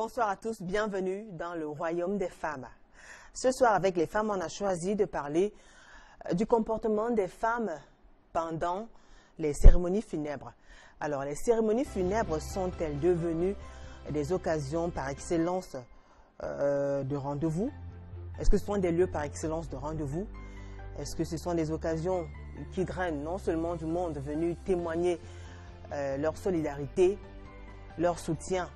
bonsoir à tous, bienvenue dans le royaume des femmes. Ce soir, avec les femmes, on a choisi de parler du comportement des femmes pendant les cérémonies funèbres. Alors, les cérémonies funèbres sont-elles devenues des occasions par excellence de rendez-vous? Est-ce que ce sont des lieux par excellence de rendez-vous? Est-ce que ce sont des occasions qui drainent non seulement du monde venu témoigner leur solidarité, leur soutien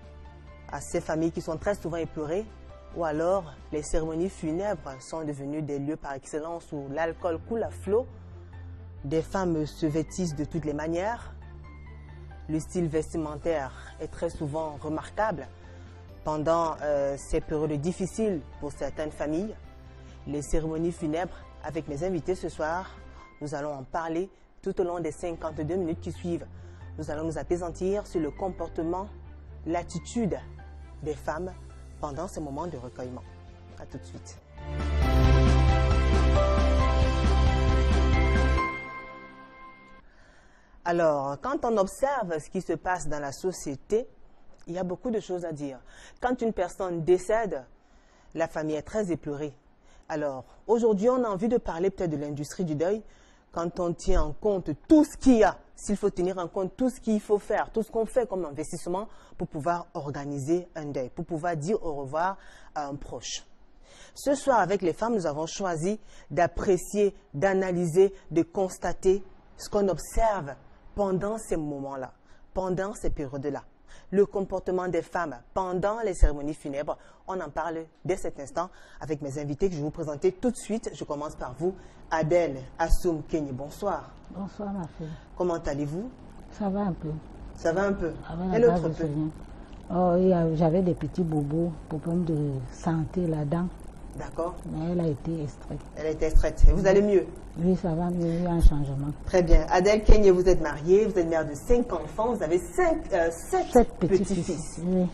à ces familles qui sont très souvent éplorées, ou alors les cérémonies funèbres sont devenues des lieux par excellence où l'alcool coule à flot, des femmes se vêtissent de toutes les manières, le style vestimentaire est très souvent remarquable pendant ces périodes difficiles pour certaines familles. Les cérémonies funèbres, avec mes invités ce soir, nous allons en parler tout au long des 52 minutes qui suivent. Nous allons nous appesantir sur le comportement, l'attitude des femmes pendant ces moments de recueillement. A tout de suite. Alors, quand on observe ce qui se passe dans la société, il y a beaucoup de choses à dire. Quand une personne décède, la famille est très éplorée. Alors, aujourd'hui, on a envie de parler peut-être de l'industrie du deuil, quand on tient en compte tout ce qu'il y a, s'il faut tenir en compte tout ce qu'il faut faire, tout ce qu'on fait comme investissement pour pouvoir organiser un deuil, pour pouvoir dire au revoir à un proche. Ce soir, avec les femmes, nous avons choisi d'apprécier, d'analyser, de constater ce qu'on observe pendant ces moments-là, pendant ces périodes-là. Le comportement des femmes pendant les cérémonies funèbres. On en parle dès cet instant avec mes invités que je vais vous présenter tout de suite. Je commence par vous, Adèle Assoum Kenye. Bonsoir. Bonsoir ma fille. Comment allez-vous? Ça va un peu. Ça va un peu. Et l'autre peu? Oh, j'avais des petits bobos, problème de santé là-dedans. D'accord. Mais elle a été extraite. Elle a été extraite. Et vous allez mieux? Oui, ça va mieux, il y a un changement. Très bien. Adèle Kenye, vous êtes mariée, vous êtes mère de 5 enfants, vous avez 7 petits-fils. Oui.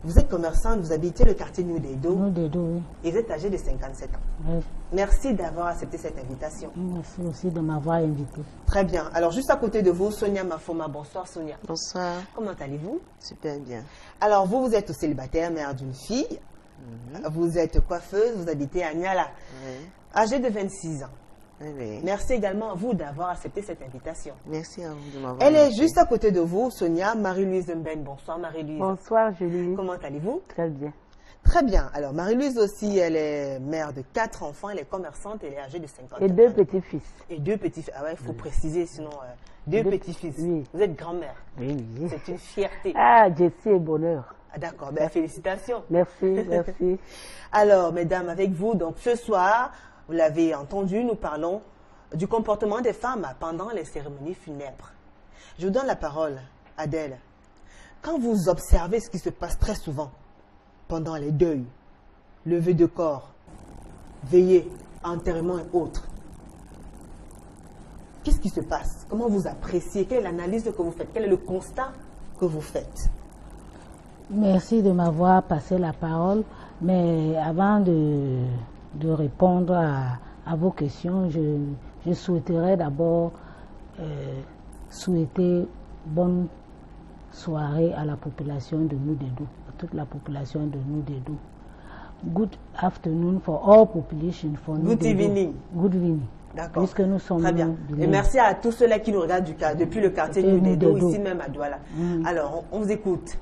Vous êtes commerçante, vous habitez le quartier New-Dedo. New-Dedo, oui. Et vous êtes âgée de 57 ans. Oui. Merci d'avoir accepté cette invitation. Merci aussi de m'avoir invité. Très bien. Alors, juste à côté de vous, Sonia Mafoma. Bonsoir, Sonia. Bonsoir. Comment allez-vous? Super bien. Alors, vous êtes célibataire, mère d'une fille. Vous êtes coiffeuse, vous habitez à Niala. Oui. Âgée de 26 ans. Oui. Merci également à vous d'avoir accepté cette invitation. Merci à vous de m'avoir Elle est invité. juste à côté de vous, Sonia, Marie-Louise Mben. Bonsoir, Marie-Louise. Bonsoir, Julie. Comment allez-vous? Très bien. Très bien. Alors, Marie-Louise aussi, elle est mère de 4 enfants, elle est commerçante, elle est âgée de 50 ans. Et 2 petits-fils. Et 2 petits-fils. Ah ouais, il faut préciser, sinon, 2 petits-fils. Oui. Vous êtes grand-mère. Oui. C'est une fierté. Ah, Jessie et bonheur. Ah, d'accord, ben, félicitations. Merci, merci. Alors, mesdames, avec vous, donc ce soir, vous l'avez entendu, nous parlons du comportement des femmes pendant les cérémonies funèbres. Je vous donne la parole, Adèle. Quand vous observez ce qui se passe très souvent pendant les deuils, levée de corps, veillées, enterrement et autres, qu'est-ce qui se passe? Comment vous appréciez? Quelle est l'analyse que vous faites? Quel est le constat que vous faites? Merci de m'avoir passé la parole, mais avant de répondre à vos questions, je souhaiterais d'abord souhaiter bonne soirée à la population de New-Dedo, à toute la population de New-Dedo. Good afternoon for all population for Good New-Dedo. evening. Good evening. D'accord. Puisque nous sommes très bien. Et merci à tous ceux-là qui nous regardent depuis le quartier New-Dedo, ici même à Douala. Alors, on vous écoute.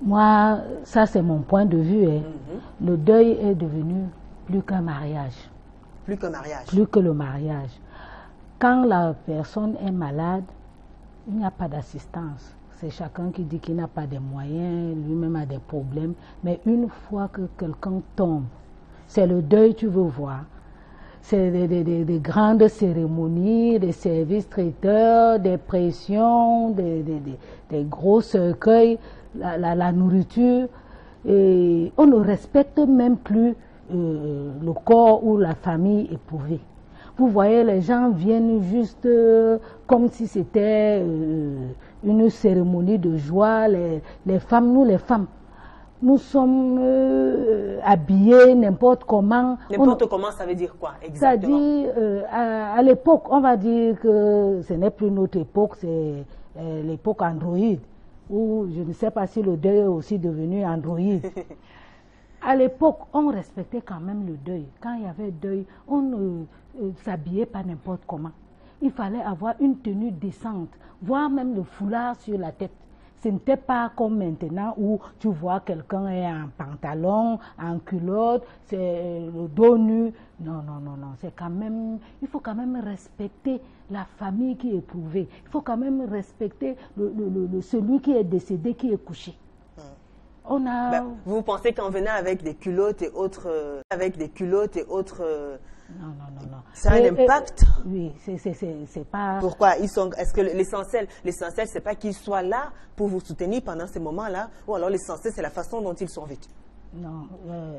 Moi, ça c'est mon point de vue. Le deuil est devenu plus qu'un mariage. Plus qu'un mariage. Plus que le mariage. Quand la personne est malade, il n'y a pas d'assistance. C'est chacun qui dit qu'il n'a pas de moyens, lui-même a des problèmes. Mais une fois que quelqu'un tombe, c'est le deuil tu veux voir. C'est des grandes cérémonies, des services traiteurs, des pressions, des gros cercueils, la nourriture. Et on ne respecte même plus le corps ou la famille éprouvée. Vous voyez, les gens viennent juste comme si c'était une cérémonie de joie. Les femmes, nous les femmes, nous sommes habillés n'importe comment. N'importe comment, ça veut dire quoi exactement? C'est-à-dire, à l'époque, on va dire que ce n'est plus notre époque, c'est l'époque Android. ou je ne sais pas si le deuil est aussi devenu androïde. À l'époque, on respectait quand même le deuil. Quand il y avait deuil, on ne s'habillait pas n'importe comment. Il fallait avoir une tenue décente, voire même le foulard sur la tête. Ce n'était pas comme maintenant où tu vois quelqu'un est en pantalon, en culotte, c'est le dos nu. Non, non, non, non. C'est quand même, il faut quand même respecter la famille qui est éprouvée. Il faut quand même respecter celui qui est décédé, qui est couché. On a... vous pensez qu'en venant avec des culottes et autres, non, non, non, non. Ça a un impact? Oui, c'est pas... Pourquoi ils sont... Est-ce que l'essentiel, c'est pas qu'ils soient là pour vous soutenir pendant ces moments-là, ou alors l'essentiel, c'est la façon dont ils sont vêtus? Non,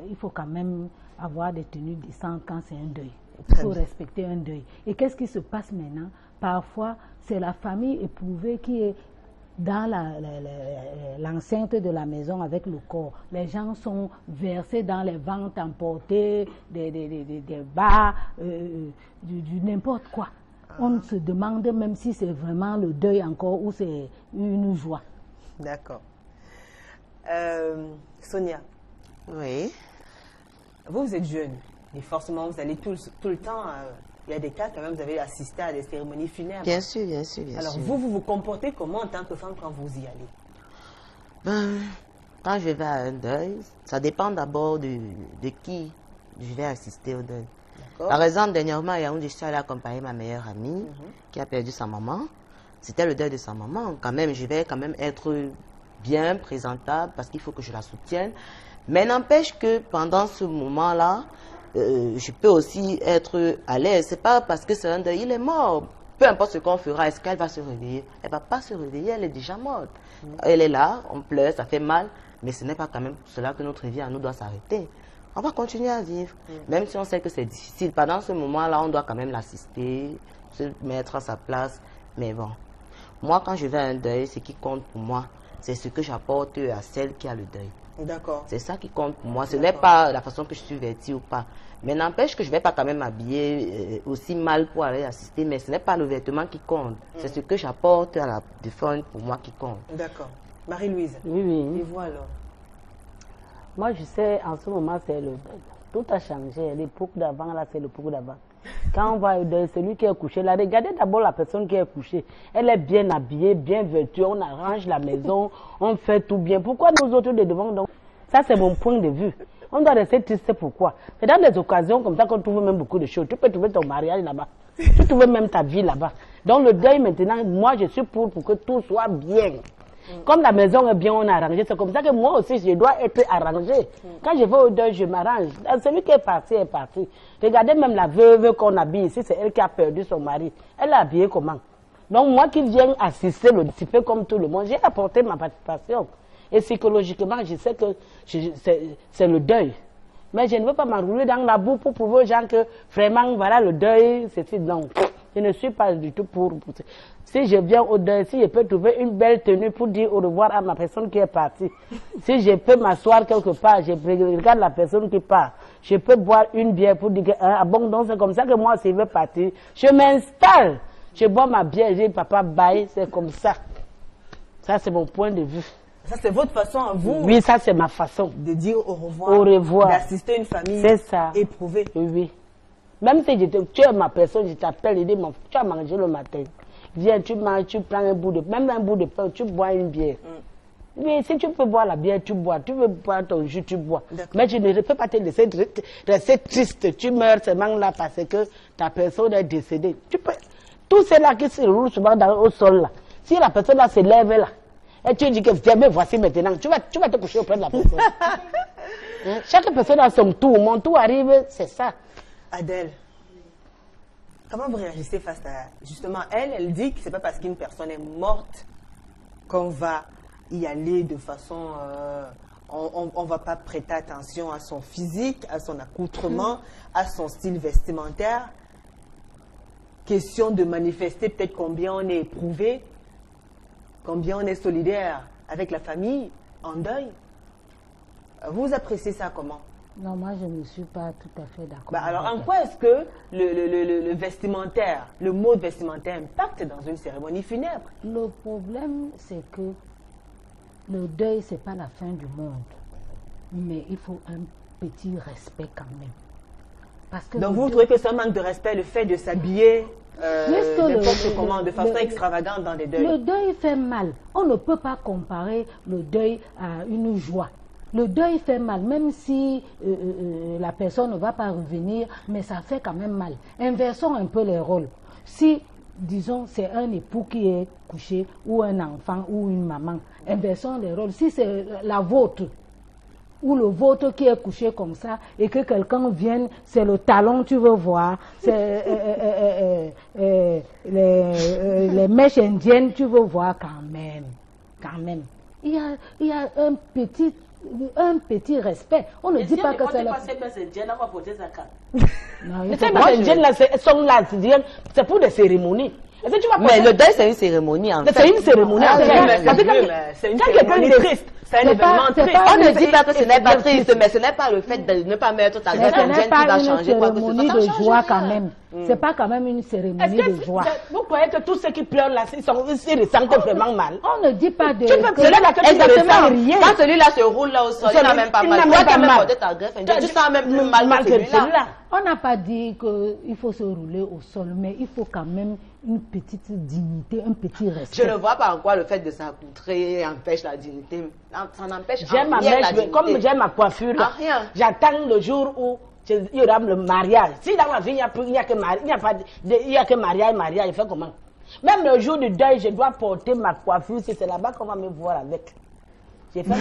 il faut quand même avoir des tenues décentes quand c'est un deuil. Il faut respecter un deuil. Et qu'est-ce qui se passe maintenant? Parfois, c'est la famille éprouvée qui est dans l'enceinte de la maison avec le corps. Les gens sont versés dans les ventes emportées, des bars, du n'importe quoi. On se demande même si c'est vraiment le deuil encore ou c'est une joie. D'accord. Sonia. Oui. Vous êtes jeune et forcément vous allez tout le temps... il y a des cas quand même, vous avez assisté à des cérémonies funèbres. Bien sûr, bien sûr, bien sûr. Alors vous vous comportez comment en tant que femme quand vous y allez? Ben, quand je vais à un deuil, ça dépend d'abord de qui je vais assister au deuil. Par exemple, dernièrement, il y a où je suis allée accompagner ma meilleure amie qui a perdu sa maman. C'était le deuil de sa maman. Quand même, je vais quand même être bien présentable parce qu'il faut que je la soutienne. Mais n'empêche que pendant ce moment-là, je peux aussi être à l'aise. C'est pas parce que c'est un deuil, il est mort. Peu importe ce qu'on fera, est-ce qu'elle va se réveiller? Elle va pas se réveiller, elle est déjà morte. Elle est là, on pleure, ça fait mal, mais ce n'est pas quand même pour cela que notre vie à nous doit s'arrêter. On va continuer à vivre, même si on sait que c'est difficile. Pendant ce moment-là, on doit quand même l'assister, se mettre à sa place. Mais bon, moi, quand je vais à un deuil, ce qui compte pour moi, c'est ce que j'apporte à celle qui a le deuil. D'accord. C'est ça qui compte pour moi. Ce n'est pas la façon que je suis vêtue ou pas. Mais n'empêche que je ne vais pas quand même m'habiller aussi mal pour aller assister. Mais ce n'est pas le vêtement qui compte. C'est ce que j'apporte à la défunte pour moi qui compte. D'accord. Marie-Louise. Oui, oui. Et vous alors? Moi, je sais, en ce moment, tout a changé. L'époque d'avant, là, c'est l'époque d'avant. Quand on va de celui qui est couché, là, regardez d'abord la personne qui est couchée. Elle est bien habillée, bien vêtue, on arrange la maison, on fait tout bien. Pourquoi nous autres de devant donc? Ça, c'est mon point de vue. On doit rester triste, pourquoi? C'est dans des occasions comme ça qu'on trouve même beaucoup de choses. Tu peux trouver ton mariage là-bas. Tu trouves même ta vie là-bas. Donc le deuil maintenant, moi je suis pour que tout soit bien. Comme la maison est bien, on a arrangé. C'est comme ça que moi aussi, je dois être arrangé. Quand je vais au deuil, je m'arrange. Celui qui est parti est parti. Regardez même la veuve qu'on habille ici, c'est elle qui a perdu son mari. Elle est habillée comment? Donc moi qui viens assister le petit comme tout le monde, j'ai apporté ma participation. Et psychologiquement, je sais que c'est le deuil. Mais je ne veux pas m'enrouler dans la boue pour prouver aux gens que vraiment, voilà, le deuil, c'est non. Je ne suis pas du tout pour. Si je viens au deuil, si je peux trouver une belle tenue pour dire au revoir à ma personne qui est partie, si je peux m'asseoir quelque part, je regarde la personne qui part, je peux boire une bière pour dire que, ah bon, donc c'est comme ça que moi, si je veux partir, je m'installe, je bois ma bière, je dis papa, bye, c'est comme ça. Ça, c'est mon point de vue. Ça, c'est votre façon à vous? Oui, ça, c'est ma façon. De dire au revoir. Au revoir. D'assister une famille éprouvée. Oui, oui. Même si tu es ma personne, je t'appelle, je dis, tu as mangé le matin. Viens, tu manges, tu prends même un bout de pain, tu bois une bière. Oui, si tu peux boire la bière, tu bois. Tu veux boire ton jus, tu bois. Mais tu ne peux pas te laisser rester triste. Tu meurs seulement là parce que ta personne est décédée. Tu peux. Tout cela qui se roule souvent au sol là. Si la personne là se lève là, et tu dis que viens, me voici maintenant, tu vas te coucher auprès de la personne. Chaque personne a son tour. Mon tour arrive, c'est ça. Adèle, comment vous réagissez face à... Justement, elle dit que ce n'est pas parce qu'une personne est morte qu'on va y aller de façon... on ne va pas prêter attention à son physique, à son accoutrement, à son style vestimentaire. Question de manifester peut-être combien on est éprouvé, combien on est solidaire avec la famille en deuil. Vous appréciez ça comment? Non, moi je ne suis pas tout à fait d'accord. Alors en quoi est-ce que le vestimentaire, le mode vestimentaire impacte dans une cérémonie funèbre? Le problème c'est que le deuil, ce n'est pas la fin du monde. Mais il faut un petit respect quand même. Parce que donc vous trouvez que c'est un manque de respect, le fait de s'habiller n'importe comment, de façon extravagante dans des deuils? Le deuil fait mal. On ne peut pas comparer le deuil à une joie. Le deuil fait mal, même si la personne ne va pas revenir, mais ça fait quand même mal. Inversons un peu les rôles. Si, disons, c'est un époux qui est couché, ou un enfant, ou une maman, inversons les rôles. Si c'est la vôtre, ou le vôtre qui est couché comme ça, et que quelqu'un vienne, c'est le talon tu veux voir, c'est les mèches indiennes tu veux voir quand même. Quand même. Il y a un petit respect. On ne dit pas que c'est c'est pour des cérémonies. Mais le deuil, c'est une cérémonie, en fait. C'est une cérémonie. C'est une cérémonie triste. C'est un événement triste. On ne dit pas que ce n'est pas triste, mais ce n'est pas le fait de ne pas mettre ta greffe indienne qui va changer quoi que ce soit. C'est une cérémonie de joie quand même. C'est pas quand même une cérémonie de joie. Vous croyez que tous ceux qui pleurent là, ils ressentent vraiment mal? On ne dit pas de... Exactement. Quand celui-là se roule là au sol, il n'a même pas mal. Toi qui as même porté ta greffe indienne, tu sens même plus mal que celui-là. On n'a pas dit qu'il faut se rouler au sol, mais il faut quand même une petite dignité, un petit respect. Je ne vois pas en quoi le fait de s'accoutrer empêche la dignité. Ça n'empêche rien la dignité. Comme j'aime ma coiffure, j'attends le jour où il y aura le mariage. Si dans ma vie, il n'y a que mariage, il fait comment? Même le jour du deuil, je dois porter ma coiffure, si c'est là-bas qu'on va me voir avec. J'ai fait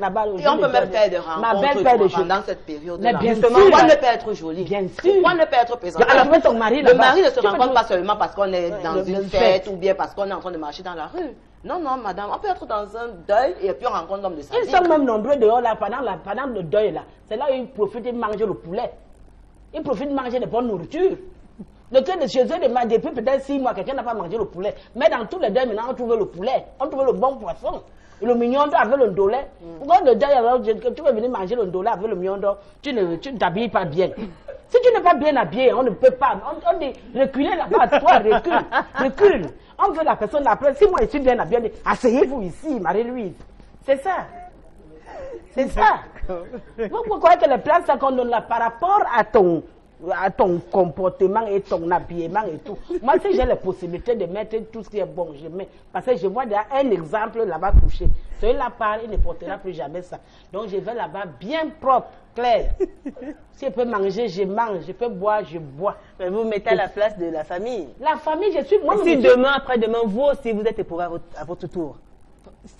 là-bas. Et on peut même faire des rencontres pendant cette période-là. Bien sûr. Pourquoi ne pas être joli? Bien sûr. Pourquoi ne pas être présentable? Le mari ne se rencontre pas seulement parce qu'on est dans une fête ou bien parce qu'on est en train de marcher dans la rue. Non, non, madame, on peut être dans un deuil et puis on rencontre l'homme de sa vie. Ils sont même nombreux dehors là, pendant le deuil là. C'est là où ils profitent de manger le poulet. Ils profitent de manger de bonnes nourritures. Le cas de chez eux, depuis peut-être 6 mois, quelqu'un n'a pas mangé le poulet. Mais dans tous les deuils, maintenant, on trouve le poulet. On trouve le bon poisson. Le mignon d'or avec le dolé. Pourquoi le deuil, alors, tu veux venir manger le dolé avec le mignon d'or, tu ne t'habilles pas bien. Si tu n'es pas bien habillé, on ne peut pas. On dit reculez là-bas, toi, recule. On veut la personne après. Si moi je suis bien habillé, asseyez-vous ici, Marie-Louise. C'est ça. C'est ça. Vous croyez que les places qu'on donne là par rapport à ton comportement et ton habillement et tout. Moi, si j'ai la possibilité de mettre tout ce qui est bon, je mets. Parce que je vois déjà un exemple là-bas couché. Celui-là part, il ne portera plus jamais ça. Donc, je vais là-bas bien propre, clair. Si je peux manger, je mange. Je peux boire, je bois. Mais vous mettez à la place de la famille. La famille, je suis... Moi, si demain, après-demain, vous aussi, vous êtes éprouvé à votre tour.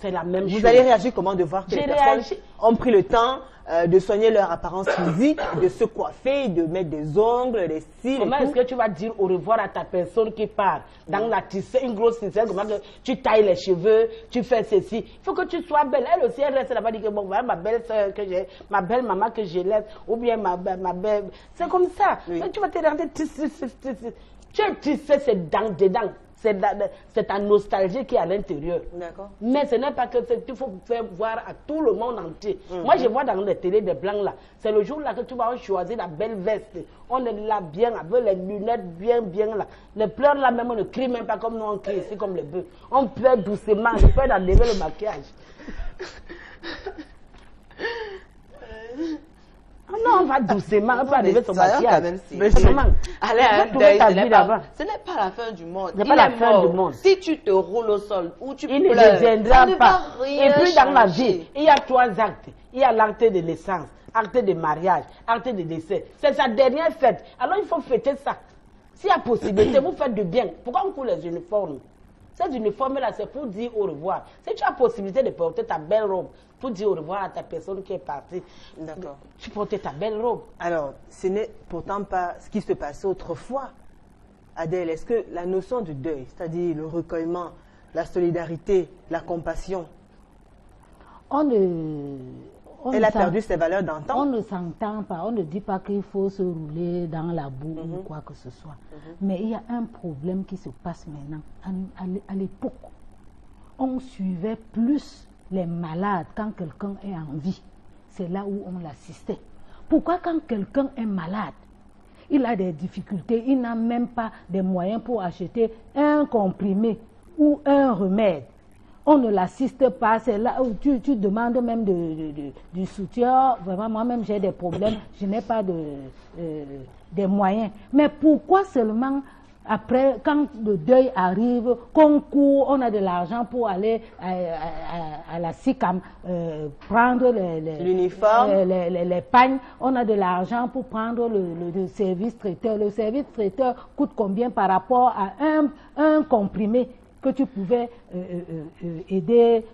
C'est la même chose. Vous allez réagir comment de voir que les personnes ont pris le temps de soigner leur apparence physique, de se coiffer, de mettre des ongles, des cils. Comment est-ce que tu vas dire au revoir à ta personne qui part dans la tissée, une grosse tissée, comment que tu tailles les cheveux, tu fais ceci. Il faut que tu sois belle. Elle aussi, elle reste là-bas, dit que bon, voilà ma belle soeur que j'ai, ma belle maman que je laisse, ou bien ma belle. C'est comme ça. Oui. Mais tu vas te rendre tissé. Tu es tissé, c'est dedans. C'est ta nostalgie qui est à l'intérieur. Mais ce n'est pas que tu faut faire voir à tout le monde entier. Moi, je vois dans les télés des blancs là. C'est le jour là que tu vas choisir la belle veste. On est là bien, avec les lunettes bien là. Les pleurs là même, on ne crie même pas comme nous on crie ici, comme les bœufs. On pleure doucement, je peux enlever le maquillage. Non, on va doucement, on peut enlever son maquillage. Allez à un deuil, ce n'est pas la fin du monde. Ce n'est pas la fin du monde. Si tu te roules au sol ou tu pleures, ça ne pas. Et puis dans la vie, il y a 3 actes. Il y a l'acte de naissance, acte de mariage, acte de décès. C'est sa dernière fête. Alors il faut fêter ça. S'il y a possibilité, vous faites du bien. Pourquoi on coule les uniformes? Ces uniformes-là, c'est pour dire au revoir. Si tu as possibilité de porter ta belle robe, pour dire au revoir à ta personne qui est partie, tu portes ta belle robe. Alors, ce n'est pourtant pas ce qui se passait autrefois. Adèle, est-ce que la notion du deuil, c'est-à-dire le recueillement, la solidarité, la compassion, elle a perdu ses valeurs d'antan? On ne s'entend pas, on ne dit pas qu'il faut se rouler dans la boue ou quoi que ce soit. Mais il y a un problème qui se passe maintenant. À l'époque, on suivait plus les malades quand quelqu'un est en vie. C'est là où on l'assistait. Pourquoi quand quelqu'un est malade, il a des difficultés, il n'a même pas des moyens pour acheter un comprimé ou un remède? on ne l'assiste pas, c'est là où tu demandes même du soutien. Vraiment, moi-même, j'ai des problèmes, je n'ai pas des moyens. Mais pourquoi seulement après, quand le deuil arrive, qu'on court, on a de l'argent pour aller à la SICAM, prendre l'uniforme, les pagnes, on a de l'argent pour prendre le service traiteur. Le service traiteur coûte combien par rapport à un comprimé que tu pouvais aider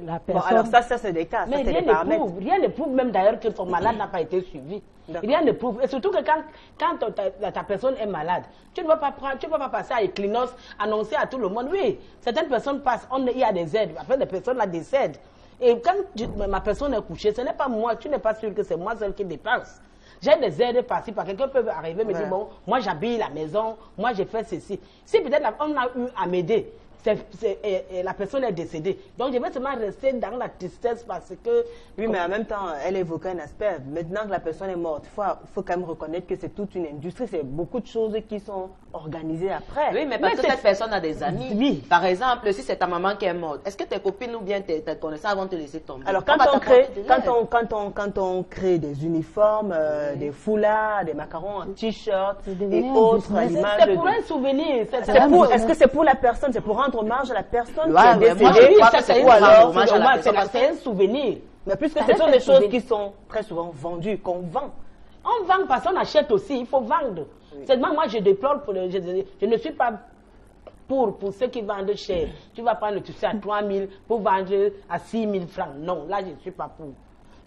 la personne? Bon, alors ça c'est des cas, mais ça c'est des paramètres. Rien ne prouve même d'ailleurs que son malade n'a pas été suivi. Rien ne prouve. Et surtout que quand ta personne est malade, tu ne vas pas passer à Equinox, annoncer à tout le monde, oui, certaines personnes passent, il y a des aides, après les personnes là décèdent. Et quand ma personne est couchée, ce n'est pas moi, tu n'es pas sûr que c'est moi seul qui dépense. J'ai des aides par-ci, par quelqu'un peut arriver et me dire, bon, moi j'habille la maison, moi j'ai fait ceci. Si peut-être on a eu à m'aider, la personne est décédée. Donc je vais seulement rester dans la tristesse parce que... Oui, mais en même temps, elle évoquait un aspect. Maintenant que la personne est morte, il faut quand même reconnaître que c'est toute une industrie. C'est beaucoup de choses qui sont organisées après. Oui, mais parce que cette personne a des amis. Oui. Par exemple, si c'est ta maman qui est morte, est-ce que tes copines ou bien tes connaissances vont te laisser tomber? Alors quand on crée des uniformes, des foulards, des macarons en t-shirt et autres à l'image c'est pour un souvenir. Est-ce que c'est pour la personne? C'est pour rendre hommage à la personne qui est moi, décédée? C'est un souvenir. Mais puisque ce sont des choses qui sont très souvent vendues, qu'on vend. On vend parce qu'on achète aussi, il faut vendre. Oui. Seulement moi je déplore, je ne suis pas pour ceux qui vendent cher. Tu vas prendre le tissu à 3 000 pour vendre à 6 000 francs. Non, là je ne suis pas pour.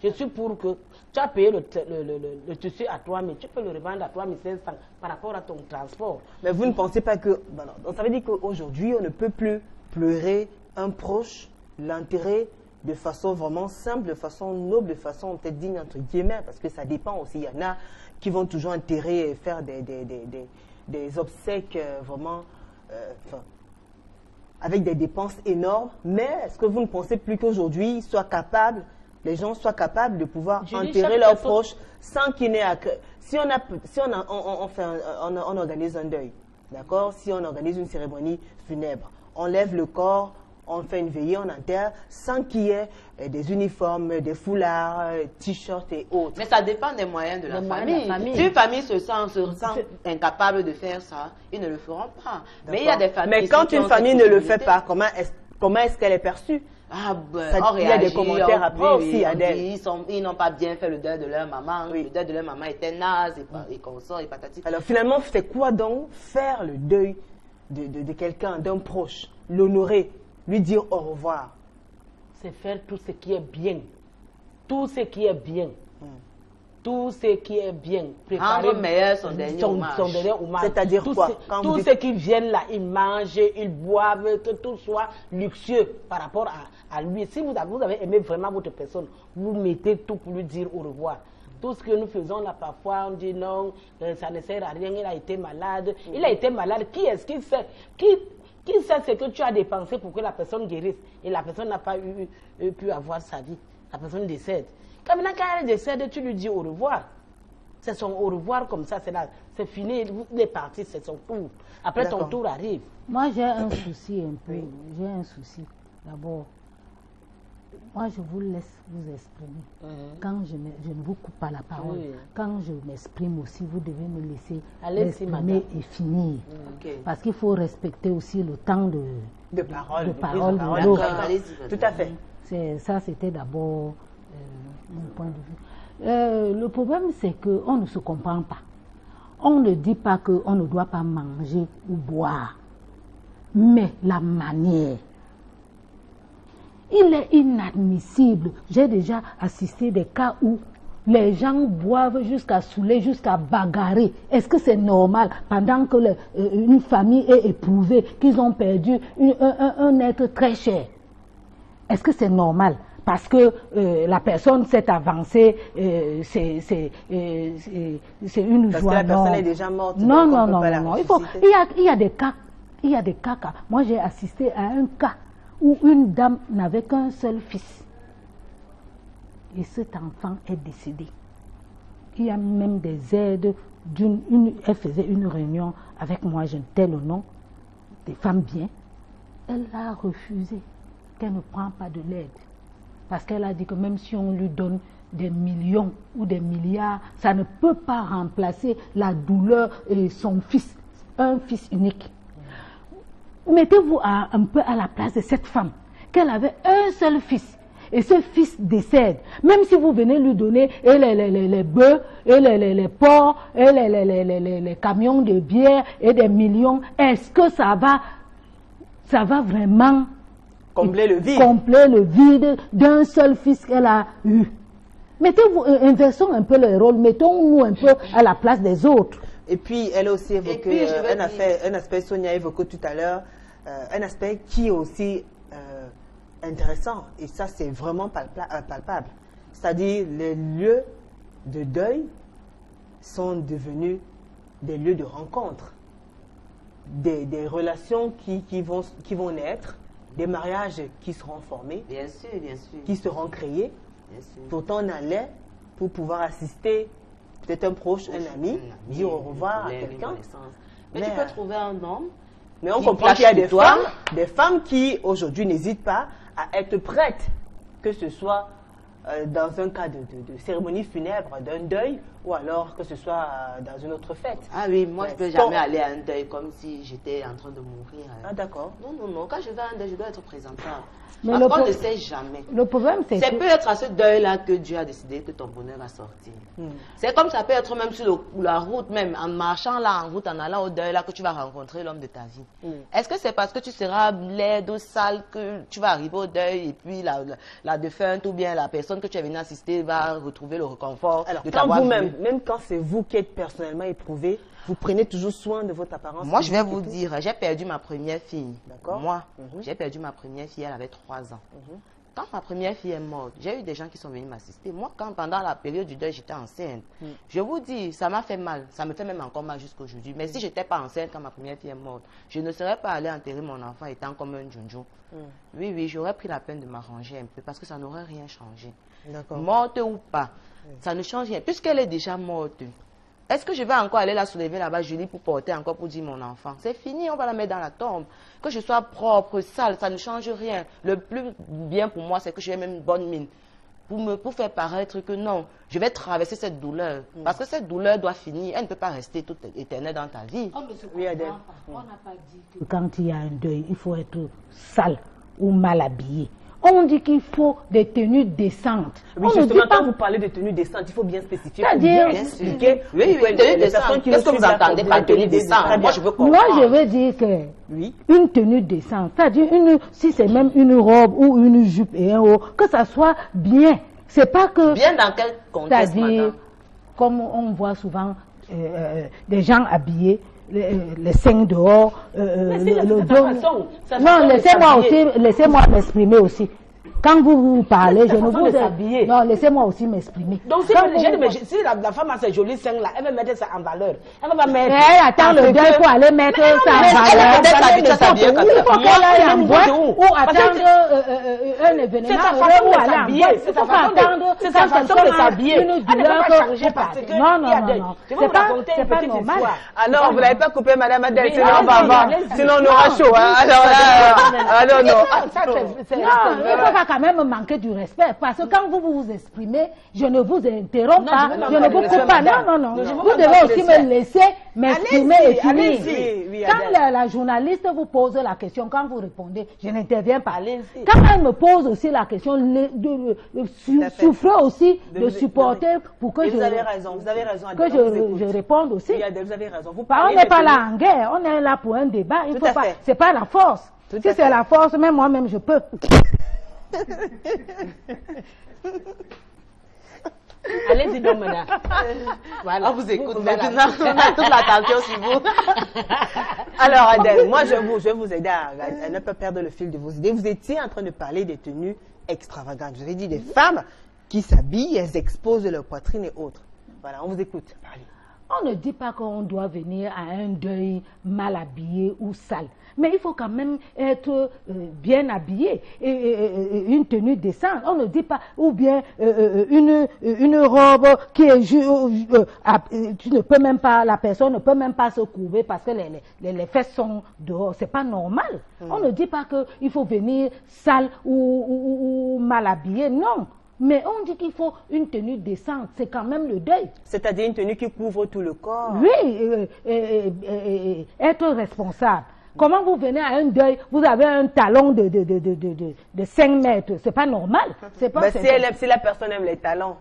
Je suis pour que tu as payé le tissu à 3 000, tu peux le revendre à 3 500 par rapport à ton transport. Mais vous ne pensez pas que... donc ça veut dire qu'aujourd'hui, on ne peut plus pleurer un proche, l'enterrer de façon vraiment simple, de façon noble, de façon peut-être digne entre guillemets, parce que ça dépend aussi. Il y en a qui vont toujours enterrer et faire des obsèques vraiment... avec des dépenses énormes. Mais est-ce que vous ne pensez plus qu'aujourd'hui, les gens soient capables de pouvoir enterrer leurs proches sans qu'il n'ait à... Si on organise un deuil, d'accord? Si on organise une cérémonie funèbre, on lève le corps, on fait une veillée, on enterre, sans qu'il y ait des uniformes, des foulards, t-shirts et autres. Mais ça dépend des moyens de la famille. Si une famille se sent incapable de faire ça, ils ne le feront pas. Mais il y a des familles... Mais quand une famille ne le fait pas, comment est-ce qu'elle est perçue? Il y a des commentaires après aussi. Ils n'ont pas bien fait le deuil de leur maman. Oui. Le deuil de leur maman était naze et consort et patati. Alors finalement, c'est quoi donc faire le deuil de quelqu'un, d'un proche, l'honorer, lui dire au revoir? C'est faire tout ce qui est bien. Tout ce qui est bien. Tout ce qui est bien. Rendre meilleur son dernier hommage. C'est-à-dire quoi? Tous ceux qui viennent là, ils mangent, ils boivent, que tout soit luxueux par rapport à lui. Si vous avez aimé vraiment votre personne, vous mettez tout pour lui dire au revoir. Tout ce que nous faisons là, parfois, on dit non, ça ne sert à rien, il a été malade. Il a été malade, qui est-ce qui sait? Qui sait ce que tu as dépensé pour que la personne guérisse? Et la personne n'a pas pu avoir sa vie. La personne décède. Quand elle décède, tu lui dis au revoir. C'est son au revoir comme ça, c'est fini, il est parti, c'est son tour. Après ton tour arrive. Moi j'ai un souci un peu, j'ai un souci. D'abord, moi je vous laisse vous exprimer. Quand je ne vous coupe pas la parole, quand je m'exprime aussi, vous devez me laisser m'exprimer et finir. Parce qu'il faut respecter aussi le temps de parole de l'autre. Tout à fait. Ça c'était d'abord... mon point de vue. Le problème, c'est qu'on ne se comprend pas. On ne dit pas qu'on ne doit pas manger ou boire, mais la manière. Il est inadmissible. J'ai déjà assisté des cas où les gens boivent jusqu'à saouler, jusqu'à bagarrer. Est-ce que c'est normal pendant que une famille est éprouvée, qu'ils ont perdu un être très cher? Est-ce que c'est normal? Parce que la personne s'est avancée, c'est une joie. Parce que la personne est déjà morte. Non. Il y a des cas. Moi, j'ai assisté à un cas où une dame n'avait qu'un seul fils. Et cet enfant est décédé. Il y a même des aides. Elle faisait une réunion avec moi, je ne tais le nom, des femmes bien. Elle l'a refusé. qu'elle ne prend pas de l'aide. Parce qu'elle a dit que même si on lui donne des millions ou des milliards, ça ne peut pas remplacer la douleur et son fils, un fils unique. Mettez-vous un peu à la place de cette femme, qu'elle avait un seul fils, et ce fils décède. Même si vous venez lui donner et les bœufs, et les porcs, et les camions de bière, et des millions, est-ce que ça va vraiment combler le vide d'un seul fils qu'elle a eu? Mettez-vous, inversons un peu le rôle, mettons-nous un peu à la place des autres. Et puis, elle a aussi évoqué un aspect, Sonia a évoqué tout à l'heure, un aspect qui est aussi intéressant, et ça c'est vraiment palpable. C'est-à-dire, les lieux de deuil sont devenus des lieux de rencontre, des relations qui vont naître, des mariages qui seront formés, bien sûr, qui seront créés. Pourtant, on allait pour pouvoir assister peut-être un proche, un ami, dire au revoir à quelqu'un. Mais tu peux trouver un homme. Mais on comprend qu'il y a des femmes qui aujourd'hui n'hésitent pas à être prêtes, que ce soit dans un cas de cérémonie funèbre, d'un deuil, ou alors que ce soit dans une autre fête. Ah oui, moi je ne peux jamais aller à un deuil comme si j'étais en train de mourir. Ah d'accord. Non, quand je vais à un deuil, je dois être présentable. Mais parce qu'on ne sait jamais. Le problème, c'est peut-être à ce deuil-là que Dieu a décidé que ton bonheur va sortir. C'est comme ça peut être même sur la route, même en marchant là, en route, en allant au deuil là, que tu vas rencontrer l'homme de ta vie. Est-ce que c'est parce que tu seras laide ou sale que tu vas arriver au deuil et puis la défunte ou bien la personne que tu es venu assister va retrouver le réconfort de t'avoir vu? Même quand c'est vous qui êtes personnellement éprouvé, vous prenez toujours soin de votre apparence? Moi, je vais vous dire, j'ai perdu ma première fille. D'accord. Moi, j'ai perdu ma première fille, elle avait 3 ans. Quand ma première fille est morte, j'ai eu des gens qui sont venus m'assister. Moi, pendant la période du deuil, j'étais enceinte. Je vous dis, ça m'a fait mal. Ça me fait même encore mal jusqu'aujourd'hui. Mais si je n'étais pas enceinte quand ma première fille est morte, je ne serais pas allée enterrer mon enfant étant comme un djunjou. Oui, j'aurais pris la peine de m'arranger un peu parce que ça n'aurait rien changé. Morte ou pas, ça ne change rien. Puisqu'elle est déjà morte, est-ce que je vais encore aller la soulever là-bas, Julie, pour porter encore pour dire mon enfant? C'est fini, on va la mettre dans la tombe. Que je sois propre, sale, ça ne change rien. Le plus bien pour moi, c'est que j'ai même une bonne mine. Pour faire paraître que non, je vais traverser cette douleur. Parce que cette douleur doit finir. Elle ne peut pas rester toute éternelle dans ta vie. On n'a pas dit que quand il y a un deuil, il faut être sale ou mal habillé. On dit qu'il faut des tenues décentes. Oui, justement, quand vous parlez de tenues décentes, il faut bien spécifier. C'est-à-dire, bien expliquer. Oui, tenue décente. Qu'est-ce que vous entendez par tenue décente? Moi, je veux comprendre. Moi, je veux dire que une tenue décente, c'est-à-dire si c'est même une robe ou une jupe et un haut, que ça soit bien. C'est pas que. Bien dans quel contexte, madame? Comme on voit souvent des gens habillés. Les seins dehors, le dos. Non, laissez-moi m'exprimer aussi. Quand vous parlez, je ne vous ai... Non, laissez-moi aussi m'exprimer. Donc, si la femme a ses jolis seins là, elle va mettre ça en valeur. Elle va mettre... Elle attend le deuil pour aller mettre ça en valeur. Il faut qu'elle aille en boîte ou attendre un événement ou aller en boîte. C'est sa façon de s'habiller. Une douleur que parce que... Non. C'est pas normal. Alors, vous n'avez pas coupé, Madame Adèle, sinon on va avoir... Sinon on aura chaud. Alors non. Quand même manquer du respect parce que quand vous vous exprimez, je ne vous interromps pas, je ne vous coupe pas. Non. Vous devez aussi me laisser m'exprimer et finir. Quand la journaliste vous pose la question, quand vous répondez, je n'interviens pas. Quand elle me pose aussi la question, souffrez aussi de supporter pour que vous avez raison, que je réponde aussi. Vous avez raison. On n'est pas là en guerre, on est là pour un débat. Il faut pas. C'est pas la force. Si c'est la force, même moi-même je peux. Allez-y donc, madame. Voilà. On vous écoute maintenant. On a toute l'attention sur vous. Alors, Adèle, moi, je vais vous aider à ne pas perdre le fil de vos idées. Vous étiez en train de parler des tenues extravagantes. Vous avez dit des femmes qui s'habillent, elles exposent leur poitrine et autres. Voilà, on vous écoute. Parlez. On ne dit pas qu'on doit venir à un deuil mal habillé ou sale. Mais il faut quand même être bien habillé et une tenue décente. On ne dit pas, ou bien une robe qui est tu ne peux même pas, la personne ne peut même pas se couvrir parce que les fesses sont dehors. C'est pas normal. On ne dit pas qu'il faut venir sale ou mal habillé. Non. Mais on dit qu'il faut une tenue décente, c'est quand même le deuil. C'est-à-dire une tenue qui couvre tout le corps. Oui, être responsable. Comment vous venez à un deuil, vous avez un talon de 5 mètres, c'est pas normal. Pas si la personne aime les talons,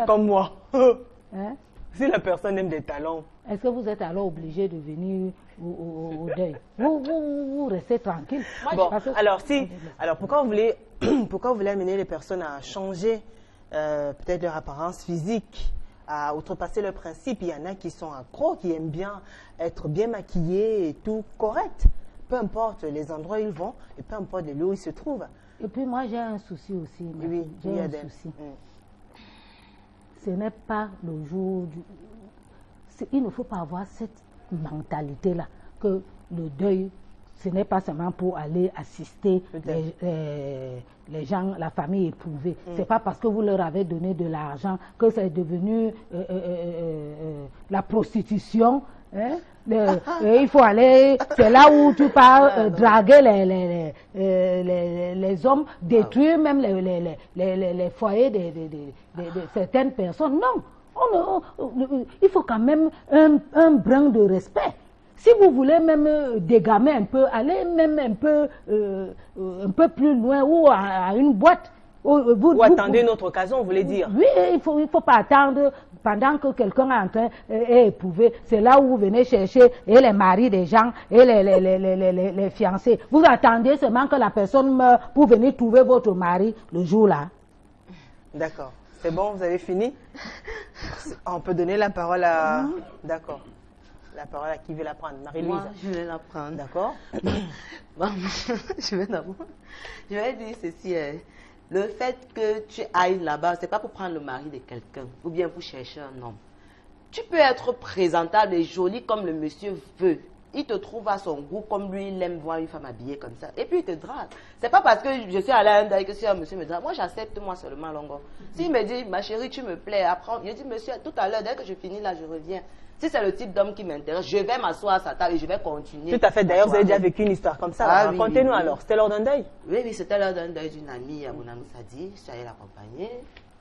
comme moi. Hein? Si la personne aime des talons. Est-ce que vous êtes alors obligé de venir au deuil? Vous restez tranquille. Bon, alors pourquoi vous voulez amener les personnes à changer peut-être leur apparence physique, à outrepasser le principe? Il y en a qui sont accros, qui aiment bien être bien maquillés et tout correct. Peu importe les endroits où ils vont et peu importe les lieux où ils se trouvent. Et puis moi j'ai un souci aussi. Oui, j'ai un souci. Ce n'est pas le jour du... Il ne faut pas avoir cette mentalité-là, que le deuil, ce n'est pas seulement pour aller assister les gens, la famille éprouvée. C'est pas parce que vous leur avez donné de l'argent que c'est devenu la prostitution. Hein? Il faut aller, c'est là où tu pars draguer les hommes, détruire même les foyers de certaines personnes. Non, il faut quand même un brin de respect. Si vous voulez même dégamer un peu, allez même un peu plus loin ou à une boîte. Ou attendez une autre occasion, vous voulez dire? Oui, il faut pas attendre pendant que quelqu'un est en train d'éprouver. C'est là où vous venez chercher et les maris des gens et les fiancés. Vous attendez seulement que la personne meure pour venir trouver votre mari le jour-là. D'accord. C'est bon, vous avez fini? On peut donner la parole à... D'accord. La parole à qui veut la prendre? Marie-Louise? Moi, je vais la prendre. D'accord. Bon, je vais dire ceci. Le fait que tu ailles là-bas, c'est pas pour prendre le mari de quelqu'un ou bien pour chercher un homme. Tu peux être présentable et jolie comme le monsieur veut. Il te trouve à son goût comme lui, il aime voir une femme habillée comme ça. Et puis il te drague. C'est pas parce que je suis allée à un deuil que si un monsieur me drague. Moi, j'accepte moi seulement Longo. S'il me dit, ma chérie, tu me plais, apprends. Je dis, monsieur, tout à l'heure, dès que je finis là, je reviens. Si c'est le type d'homme qui m'intéresse, je vais m'asseoir à sa table et je vais continuer. Tout à fait. D'ailleurs, vous avez déjà vécu une histoire comme ça. Racontez-nous alors. C'était lors d'un deuil? Oui, c'était lors d'un deuil d'une amie, mon amie Sadi. Je suis allée l'accompagner.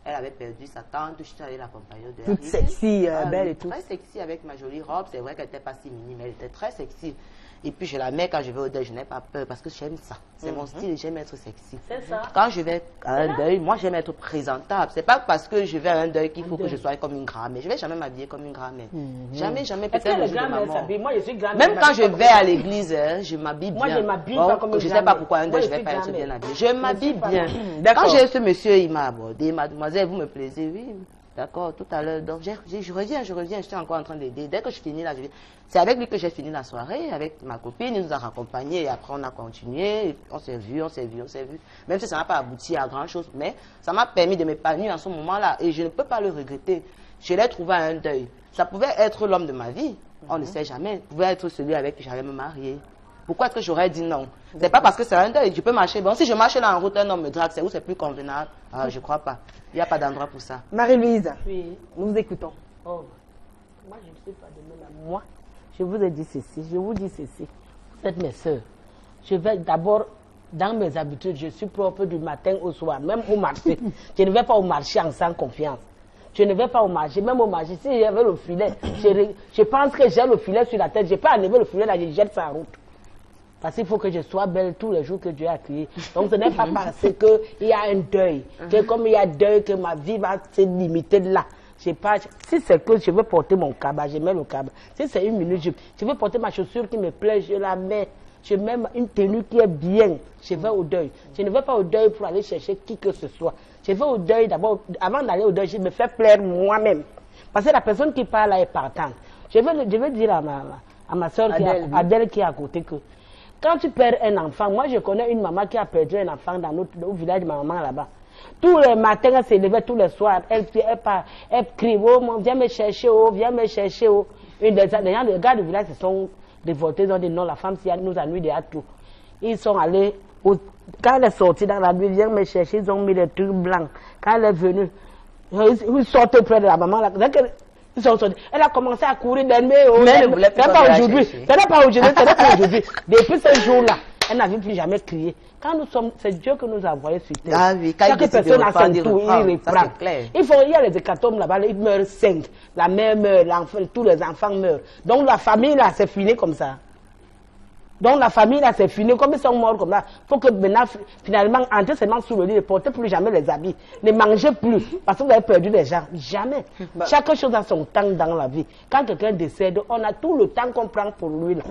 Elle avait perdu sa tante. Je suis allée l'accompagner au deuil. Toute sexy, belle et tout. Très sexy avec ma jolie robe. C'est vrai qu'elle n'était pas si minime, mais elle était très sexy. Et puis je la mets quand je vais au deuil, je n'ai pas peur parce que j'aime ça. C'est mon style et j'aime être sexy. C'est ça. Quand je vais à un deuil, moi j'aime être présentable. C'est pas parce que je vais à un deuil qu'il faut que je sois comme une grand-mère. Je vais jamais m'habiller comme une grand-mère. Jamais, peut-être le jour de ma mort. Moi je suis grand-mère. Même quand je vais à l'église, je m'habille bien. Moi je m'habille pas comme une grand-mère. Je sais pas pourquoi un deuil je vais pas être bien habillée. Je m'habille bien. Quand j'ai ce monsieur, il m'a abordé, mademoiselle, vous me plaisez, oui. D'accord, tout à l'heure. Donc, je reviens, je suis encore en train d'aider. Dès que je finis là, c'est avec lui que j'ai fini la soirée, avec ma copine, il nous a raccompagnés, et après on a continué, on s'est vu. Même si ça n'a pas abouti à grand chose, mais ça m'a permis de m'épanouir en ce moment-là, et je ne peux pas le regretter. Je l'ai trouvé à un deuil. Ça pouvait être l'homme de ma vie, on ne sait jamais. Ça pouvait être celui avec qui j'allais me marier. Pourquoi est-ce que j'aurais dit non? C'est pas parce que c'est un deuil, je peux marcher. Bon, si je marche là en route, un homme me drague, c'est où c'est plus convenable? Ah, je crois pas. Il n'y a pas d'endroit pour ça. Marie-Louise, oui. Nous vous écoutons. Oh, moi je ne suis pas de même à moi. Je vous ai dit ceci, je vous dis ceci. Vous êtes mes soeurs. Je vais d'abord, dans mes habitudes, je suis propre du matin au soir, même au marché. Je ne vais pas au marché en sans confiance. Je ne vais pas au marché, même au marché. Si j'avais le filet, je pense que j'ai le filet sur la tête. Je peux enlever le filet là, je jette ça en route. Parce qu'il faut que je sois belle tous les jours que Dieu a créé. Donc ce n'est pas parce qu'il y a un deuil, que comme il y a deuil, que ma vie va se limiter là. Si c'est que je veux porter mon cabas, je mets le cabas. Si c'est une minute, je veux porter ma chaussure qui me plaît, je la mets. Je mets une tenue qui est bien. Je vais au deuil. Je ne vais pas au deuil pour aller chercher qui que ce soit. Je vais au deuil d'abord, avant d'aller au deuil, je me fais plaire moi-même. Parce que la personne qui parle là est partante. Je vais dire à ma soeur Adèle qui est à côté que quand tu perds un enfant, moi je connais une maman qui a perdu un enfant dans au village de ma maman là-bas. Tous les matins, elle se levait, tous les soirs, elle crie, oh, viens me chercher, oh, viens me chercher, oh. Les gars du village se sont révoltés, ils ont dit non, la femme, si elle nous ennuie de tout. Ils sont allés, quand elle est sortie dans la nuit, viens me chercher, ils ont mis des trucs blancs. Quand elle est venue, ils sortaient près de la maman. Ils sont sortis. Elle a commencé à courir d'elle-même. Ce n'est pas aujourd'hui. Ce n'est pas aujourd'hui. Depuis ce jour-là, elle n'avait plus jamais crié. Quand nous sommes, c'est Dieu que nous a envoyés sur terre. Ah oui, chaque personne a son tour, il reprend. Il y a les hécatombes là-bas, il meurt 5. La mère meurt, tous les enfants meurent. Donc la famille là, c'est fini comme ça. Donc la famille là, c'est fini. Comme ils sont morts comme ça, il faut que maintenant, finalement, entrez seulement sous le lit, ne portez plus jamais les habits. Ne mangez plus, parce que vous avez perdu les gens. Jamais. Chaque chose a son temps dans la vie. Quand quelqu'un décède, on a tout le temps qu'on prend pour lui là.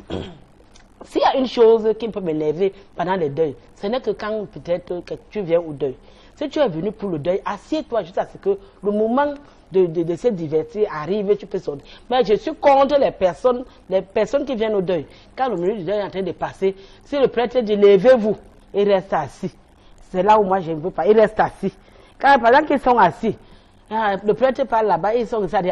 S'il y a une chose qui peut m'énerver pendant le deuil, ce n'est que quand peut-être que tu viens au deuil. Si tu es venu pour le deuil, assieds-toi juste à ce que le moment de se divertir arrive, tu peux sortir. Mais je suis contre les personnes qui viennent au deuil. Quand le minute du deuil est en train de passer, si le prêtre dit levez-vous, il reste assis. C'est là où moi je ne veux pas, il reste assis. Quand pendant qu'ils sont assis, le prêtre parle là-bas, ils sont ça dit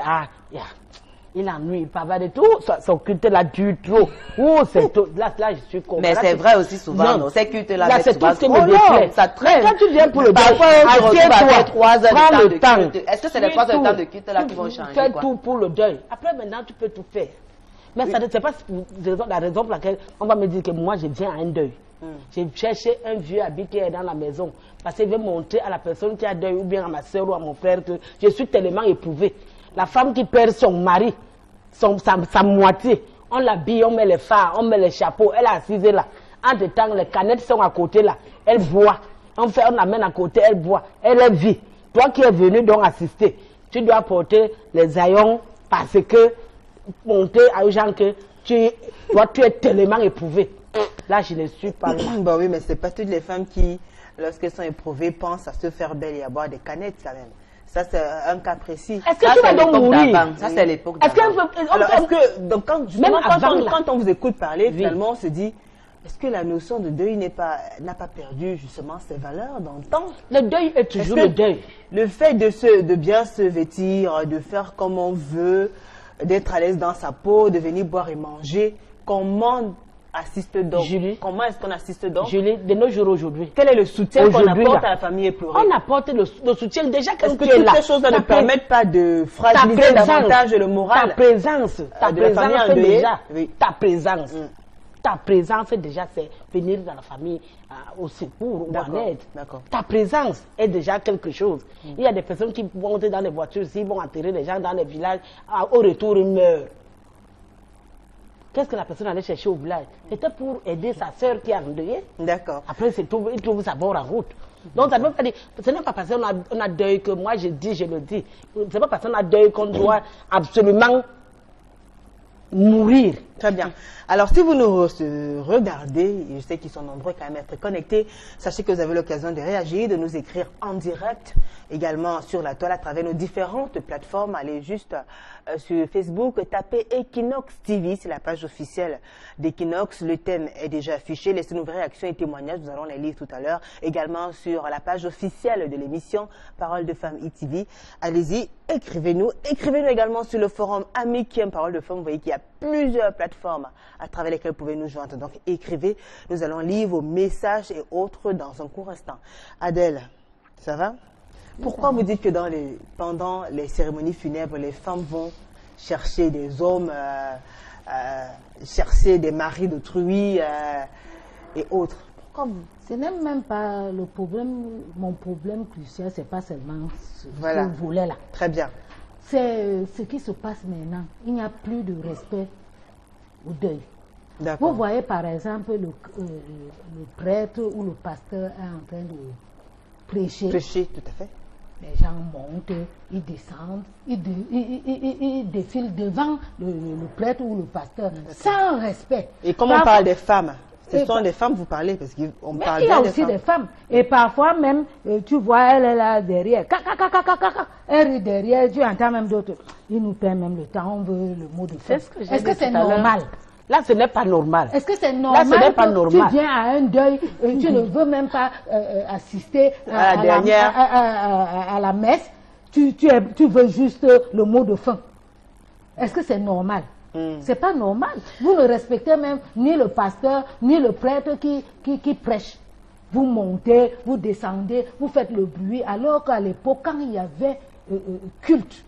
il ennuie, il parle de tout, son culte là dure trop. Oh, c'est tout. Là, je suis contre. Mais c'est vrai aussi souvent, non, ces cultes là, c'est tout ce qui me déplaît. Ça traîne. Quand tu viens pour le deuil, assieds-toi, 3 heures prends le de temps. culte. Est-ce que c'est les 3 heures de temps de culte là qui vont changer? Fais tout pour le deuil. Après, maintenant, tu peux tout faire. Mais ça ne c'est pas la raison pour laquelle on va me dire que moi, je viens à un deuil. J'ai cherché un vieux habit qui est dans la maison parce qu'il veut montrer à la personne qui a deuil ou bien à ma soeur ou à mon frère que je suis tellement éprouvée. La femme qui perd son mari, sa moitié, on l'habille, on met les phares, on met les chapeaux, elle est assise là. Entre temps, les canettes sont à côté là, elle boit. On l'amène à côté, elle boit, elle est vie. Toi qui es venu donc assister, tu dois porter les haillons parce que montrer aux gens que tu es tellement éprouvé. Là, je ne suis pas là. Bon, oui, mais ce n'est pas toutes les femmes qui, lorsqu'elles sont éprouvées, pensent à se faire belle et à boire des canettes quand même. Ça, c'est un cas précis. Est-ce que tu vas donc mourir? Ça, c'est l'époque d'avant. Quand on vous écoute parler, finalement, on se dit, est-ce que la notion de deuil n'a pas perdu justement ses valeurs dans le temps? Le deuil est toujours le deuil. Le fait de bien se vêtir, de faire comme on veut, d'être à l'aise dans sa peau, de venir boire et manger, comment assiste donc? Julie, comment est-ce qu'on assiste donc? Julie, de nos jours aujourd'hui. Quel est le soutien qu'on apporte à la famille éplorée? On apporte le soutien déjà quand tu es là. Est-ce que toutes ces choses ne permettent pas de fragiliser davantage le moral? Ta présence déjà. Oui. Ta présence. Ta présence déjà, c'est venir dans la famille au secours ou en aide. Ta présence est déjà quelque chose. Il y a des personnes qui vont monter dans les voitures, s'ils vont enterrer les gens dans les villages, au retour ils meurent. Qu'est-ce que la personne allait chercher au village? C'était pour aider sa sœur qui a endeuillé. D'accord. Après, il trouve sa bord en route. Donc, ça ne veut pas dire, ce n'est pas parce qu'on a deuil que moi je le dis. Ce n'est pas parce qu'on a deuil qu'on doit absolument mourir. Très bien. Alors, si vous nous regardez, je sais qu'ils sont nombreux quand même à être connectés, sachez que vous avez l'occasion de réagir, de nous écrire en direct, également sur la toile à travers nos différentes plateformes. Allez juste sur Facebook, tapez Equinox TV, c'est la page officielle d'Equinox. Le thème est déjà affiché. Laissez-nous vos réactions et témoignages, nous allons les lire tout à l'heure. Également sur la page officielle de l'émission Parole de Femmes ITV. Allez-y, écrivez-nous. Écrivez-nous également sur le forum Ami qui aime Parole de Femmes. Vous voyez qu'il y a plusieurs plateformes à travers lesquelles vous pouvez nous joindre. Donc écrivez, nous allons lire vos messages et autres dans un court instant. Adèle, ça va? Pourquoi vous dites que pendant les cérémonies funèbres, les femmes vont chercher des hommes, chercher des maris d'autrui et autres? Pourquoi vous... Ce n'est même pas le problème, mon problème crucial, c'est pas seulement ce volet-là. Très bien. C'est ce qui se passe maintenant. Il n'y a plus de respect au deuil. Vous voyez par exemple le prêtre ou le pasteur est en train de prêcher. Prêcher, tout à fait. Les gens montent, ils descendent, ils défilent devant le prêtre ou le pasteur, sans respect. Et comme on parle des femmes, ce sont des femmes, vous parlez, parce qu'on parle bien des femmes. Il y a aussi des femmes. Et parfois même, tu vois, elle est là derrière, elle rit derrière, tu entends même d'autres. Ils nous perdent même le temps, on veut le mot de fête. Est-ce que c'est normal? Là, ce n'est pas normal. Est-ce que c'est normal? Là, ce n'est pas normal. Tu viens à un deuil, tu ne veux même pas assister à la messe, tu veux juste le mot de fin. Est-ce que c'est normal? C'est pas normal. Vous ne respectez même ni le pasteur, ni le prêtre qui prêche. Vous montez, vous descendez, vous faites le bruit, alors qu'à l'époque, quand il y avait culte,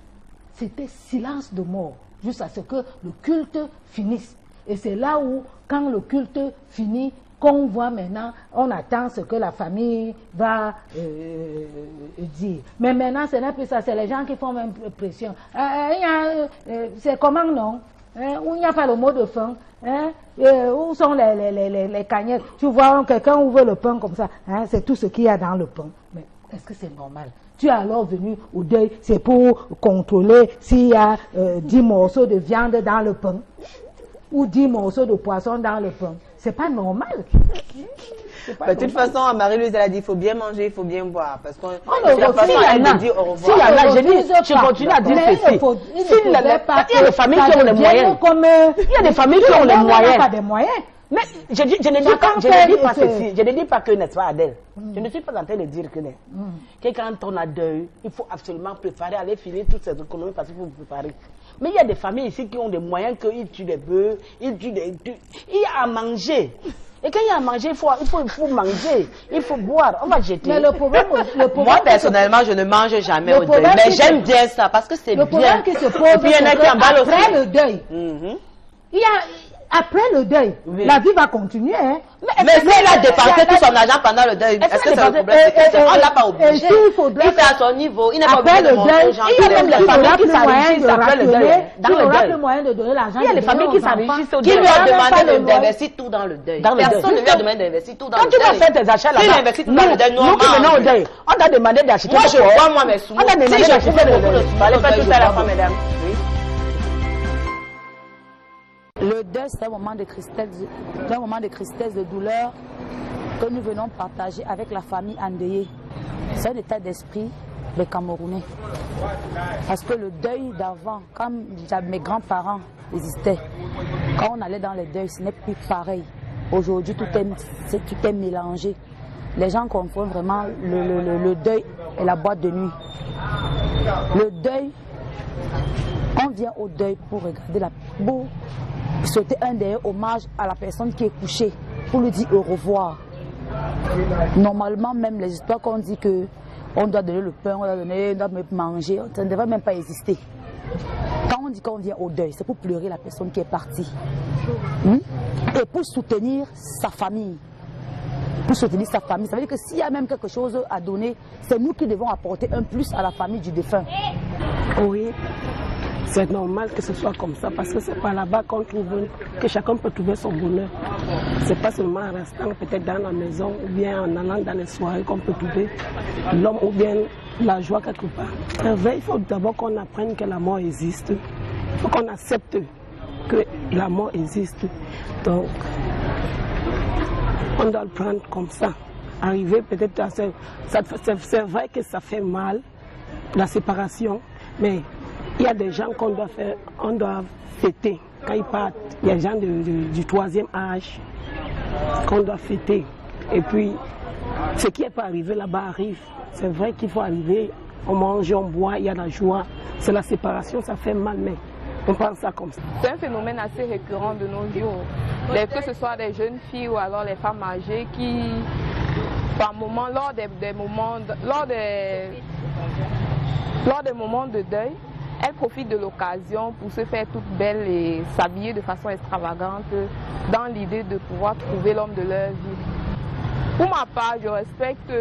c'était silence de mort, jusqu'à ce que le culte finisse. Et c'est là où, quand le culte finit, qu'on voit maintenant, on attend ce que la famille va dire. Mais maintenant, ce n'est plus ça, c'est les gens qui font même pression. C'est comment non? Où il n'y a pas le mot de fin, où sont les cagnettes? Tu vois, quelqu'un ouvre le pain comme ça, c'est tout ce qu'il y a dans le pain. Mais est-ce que c'est normal? Tu es alors venu au deuil, c'est pour contrôler s'il y a 10 morceaux de viande dans le pain ou 10 morceaux de poisson dans le pain. C'est pas normal. De toute façon, Marie-Louise, elle a dit il faut bien manger, il faut bien boire. Parce qu'on s'il y en a, je continue à dire ceci. Il y a des familles qui ont les moyens. Il y a des familles qui ont les moyens. Mais je ne dis pas ceci. Je ne dis pas que, n'est-ce pas, Adèle? Je ne suis pas en train de dire que quand on a deuil, il faut absolument préparer, aller finir toutes ces économies parce qu'il faut préparer. Mais il y a des familles ici qui ont des moyens qu'ils tuent des bœufs, ils tuent des... Il y a à manger. Et quand il y a à manger, il faut manger, il faut boire, on va jeter. Mais le problème moi, personnellement, je ne mange jamais au deuil. Mais j'aime bien ça parce que c'est bien. Le problème qui se pose, et puis il y en a qui emballent aussi. Après le deuil, il y a... Après le deuil, la vie va continuer. Hein. Mais si elle a dépensé tout son argent pendant le deuil, est-ce que c'est le problème? On ne l'a pas obligé. Il fait à son niveau. Il n'est pas obligé de manger aux gens. Il y a même les familles qui s'enrichissent après le deuil. Dans le deuil. Moyen de donner l'argent. Il y a les familles qui s'enrichissent au deuil. Qui lui a demandé d'investir tout dans le deuil? Personne ne lui a demandé d'investir tout dans le deuil. Quand tu vas faire tes achats là-bas, il investit tout dans le deuil. Nous qui venons au deuil, on t'a demandé d'acheter. Moi, je vois moi mes sous. On t'a demandé d'acheter le deuil. Allez faire tout ça à la fin, mesdames. Le deuil, c'est un moment de tristesse, de douleur que nous venons partager avec la famille endeuillée. C'est un état d'esprit des Camerounais. Parce que le deuil d'avant, quand mes grands-parents existaient, quand on allait dans les deuils, ce n'est plus pareil. Aujourd'hui, tout est mélangé. Les gens confondent vraiment le deuil et la boîte de nuit. Le deuil, on vient au deuil pour regarder pour souhaiter un dernier hommage à la personne qui est couchée, pour lui dire au revoir. Normalement, même les histoires qu'on dit que on doit donner le pain, on doit manger, ça ne devrait même pas exister. Quand on dit qu'on vient au deuil, c'est pour pleurer la personne qui est partie. Et pour soutenir sa famille. Pour soutenir sa famille. Ça veut dire que s'il y a même quelque chose à donner, c'est nous qui devons apporter un plus à la famille du défunt. Oui. C'est normal que ce soit comme ça parce que c'est pas là-bas qu'on trouve que chacun peut trouver son bonheur. C'est pas seulement en restant peut-être dans la maison ou bien en allant dans les soirées qu'on peut trouver l'homme ou bien la joie quelque part. Il faut d'abord qu'on apprenne que la mort existe. Il faut qu'on accepte que la mort existe. Donc, on doit le prendre comme ça. Arriver peut-être à c'est vrai que ça fait mal, la séparation, mais il y a des gens qu'on doit faire, on doit fêter. Quand ils partent, il y a des gens du 3e âge qu'on doit fêter. Et puis, ce qui n'est pas arrivé là-bas arrive. C'est vrai qu'il faut arriver, on mange, on boit, il y a la joie. C'est la séparation, ça fait mal, mais on pense ça comme ça. C'est un phénomène assez récurrent de nos jours. Que ce soit des jeunes filles ou alors les femmes âgées qui, par moment, lors des moments de deuil, elles profitent de l'occasion pour se faire toutes belles et s'habiller de façon extravagante dans l'idée de pouvoir trouver l'homme de leur vie. Pour ma part, je respecte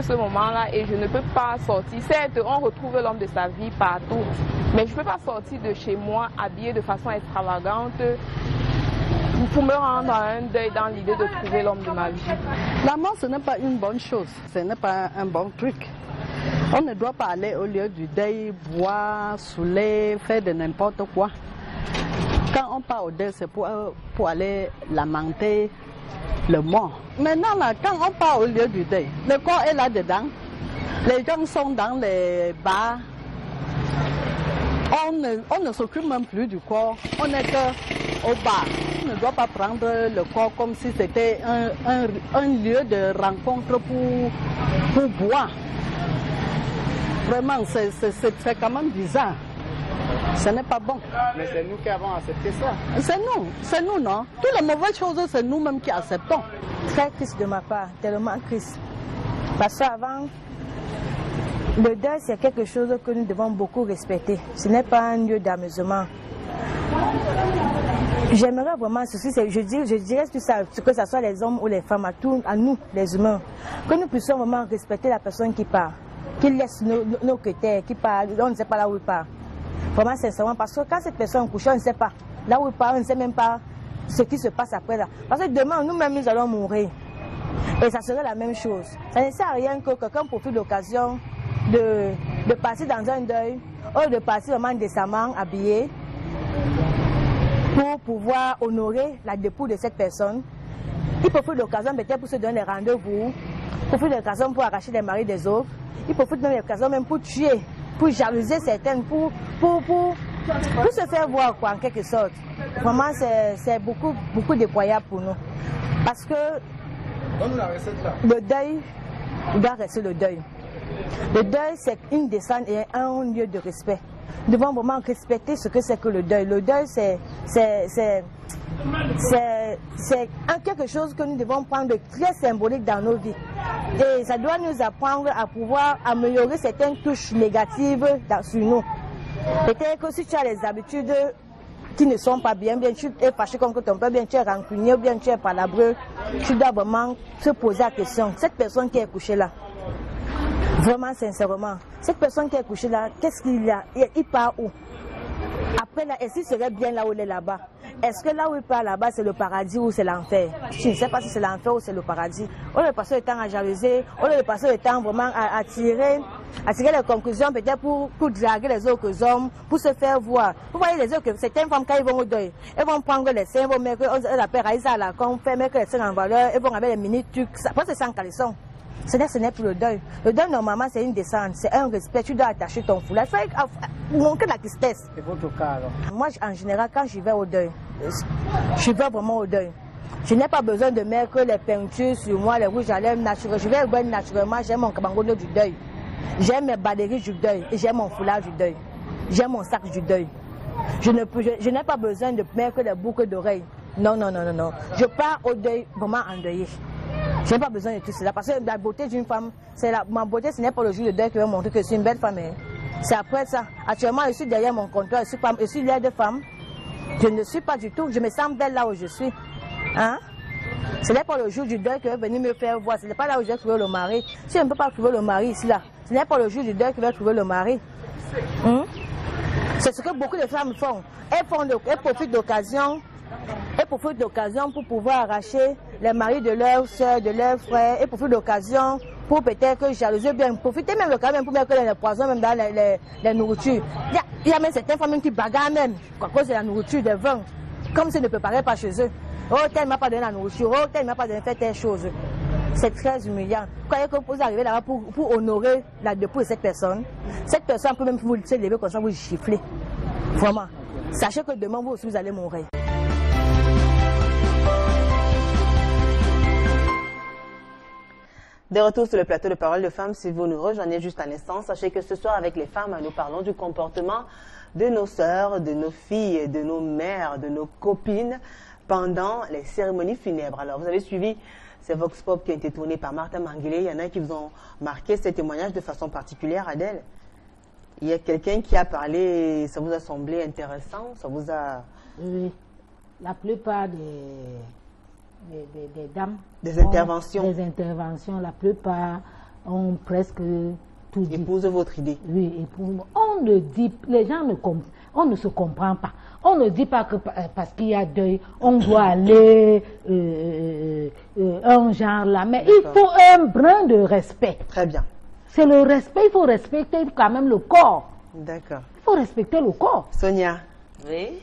ce moment-là et je ne peux pas sortir. Certes, on retrouve l'homme de sa vie partout, mais je ne peux pas sortir de chez moi habillée de façon extravagante pour me rendre à un deuil dans l'idée de trouver l'homme de ma vie. La mort, ce n'est pas une bonne chose, ce n'est pas un bon truc. On ne doit pas aller au lieu du deuil, boire, saouler, faire de n'importe quoi. Quand on part au deuil, c'est pour aller lamenter le mort. Maintenant, là, quand on part au lieu du deuil, le corps est là-dedans. Les gens sont dans les bars. On ne s'occupe même plus du corps. On n'est qu'au bar. On ne doit pas prendre le corps comme si c'était un lieu de rencontre pour boire. Vraiment, c'est quand même bizarre. Ce n'est pas bon. Mais c'est nous qui avons accepté ça. C'est nous, non? Toutes les mauvaises choses, c'est nous-mêmes qui acceptons. Très triste de ma part, tellement triste. Parce qu'avant, le deuil, c'est quelque chose que nous devons beaucoup respecter. Ce n'est pas un lieu d'amusement. J'aimerais vraiment, je dirais tout ça, que ce soit les hommes ou les femmes, à nous, les humains, que nous puissions vraiment respecter la personne qui part, qui laisse nos critères, qui part, on ne sait pas là où il part. Vraiment, sincèrement, parce que quand cette personne couche, on ne sait pas. Là où il part, on ne sait même pas ce qui se passe après là. Parce que demain, nous-mêmes, nous allons mourir. Et ça serait la même chose. Ça ne sert à rien que quelqu'un profite de l'occasion de passer dans un deuil, ou de passer vraiment décemment habillé, pour pouvoir honorer la dépouille de cette personne. Il profite de l'occasion peut-être pour se donner des rendez-vous, il profite de l'occasion pour arracher les maris des autres, il profite de l'occasion même pour tuer, pour jalouser certaines, pour se faire voir quoi, en quelque sorte. Vraiment, c'est beaucoup déployable pour nous. Parce que le deuil doit rester le deuil. Le deuil, c'est une descente et un lieu de respect. Nous devons vraiment respecter ce que c'est que le deuil. Le deuil, c'est quelque chose que nous devons prendre de très symbolique dans nos vies. Et ça doit nous apprendre à pouvoir améliorer certaines touches négatives sur nous. Peut-être que si tu as les habitudes qui ne sont pas bien tu es fâché contre ton père, bien tu es rancunier, ou bien tu es palabreux, tu dois vraiment te poser la question. Cette personne qui est couchée là, vraiment sincèrement, cette personne qui est couchée là, qu'est-ce qu'il a? Il part où? Après là, est-ce qu'il serait bien là où il est là-bas? Est-ce que là où il part là-bas, c'est le paradis ou c'est l'enfer? Je ne sais pas si c'est l'enfer ou c'est le paradis. On lieu de passer le temps à jalouser, on lieu de passer le temps vraiment à tirer les conclusions peut-être pour draguer les autres hommes, pour se faire voir. Vous voyez les autres, certaines femmes quand ils vont au deuil, elles vont prendre les seins, elles vont mettre la paire à la con, faire mettre les seins en valeur, elles vont avec les mini-trucs, après c'est sans caleçon. Ce n'est plus le deuil. Le deuil, normalement, c'est une descente, c'est un respect. Tu dois attacher ton foulard. Il faut montrer la tristesse. C'est votre cas, alors? Moi, en général, quand je vais au deuil, je vais vraiment au deuil. Je n'ai pas besoin de mettre les peintures sur moi, les rouges à lèvres naturels. Je vais naturellement, j'ai mon cabangono du deuil. J'ai mes baderies du deuil. Et j'ai mon foulard du deuil. J'ai mon sac du deuil. Je n'ai pas besoin de mettre les boucles d'oreilles. Non. Je pars au deuil vraiment endeuillé. Je n'ai pas besoin de tout cela. Parce que la beauté d'une femme, ma beauté, ce n'est pas le jour de deuil qui va montrer que je suis une belle femme. C'est après ça. Actuellement, je suis derrière mon comptoir, je suis l'aide de femme. Je ne suis pas du tout. Je me sens belle là où je suis. Hein? Ce n'est pas le jour du deuil qui va venir me faire voir. Ce n'est pas là où je vais trouver le mari. Si je ne peux pas trouver le mari ici, là, ce n'est pas le jour du deuil qui va trouver le mari. C'est ce que beaucoup de femmes font. Elles profitent d'occasion. Elles profitent d'occasion pour pouvoir arracher les maris de leurs soeurs, de leurs frères. Elles profitent d'occasion pour peut-être jalouser bien. Profiter même de quand même pour mettre les poisons même dans les nourritures. Il y a même certaines femmes qui bagarrent même à cause de la nourriture, des vins. Comme si ne préparaient pas chez eux. Oh, tel ne m'a pas donné la nourriture. Oh, tel ne m'a pas donné telle chose. C'est très humiliant. Croyez que vous arrivez là-bas pour honorer la dépouille de cette personne peut même vous se lever comme ça, vous gifler. Vraiment. Sachez que demain, vous aussi, vous allez mourir. De retour sur le plateau de Parole de Femmes, si vous nous rejoignez juste à l'instant, sachez que ce soir avec les femmes, nous parlons du comportement de nos sœurs, de nos filles, de nos mères, de nos copines pendant les cérémonies funèbres. Alors vous avez suivi ces Vox Pop qui ont été tournés par Martha Manguélé. Il y en a qui vous ont marqué ces témoignages de façon particulière, Adèle. Il y a quelqu'un qui a parlé, ça vous a semblé intéressant, ça vous a... Oui, la plupart des dames. Des interventions. Des interventions, la plupart ont presque tout dit. Épouse votre idée. Oui, on ne dit, les gens on ne se comprend pas. On ne dit pas que parce qu'il y a deuil, on doit aller un genre là, mais il faut un brin de respect. Très bien. C'est le respect, il faut respecter quand même le corps. D'accord. Il faut respecter le corps. Sonia. Oui.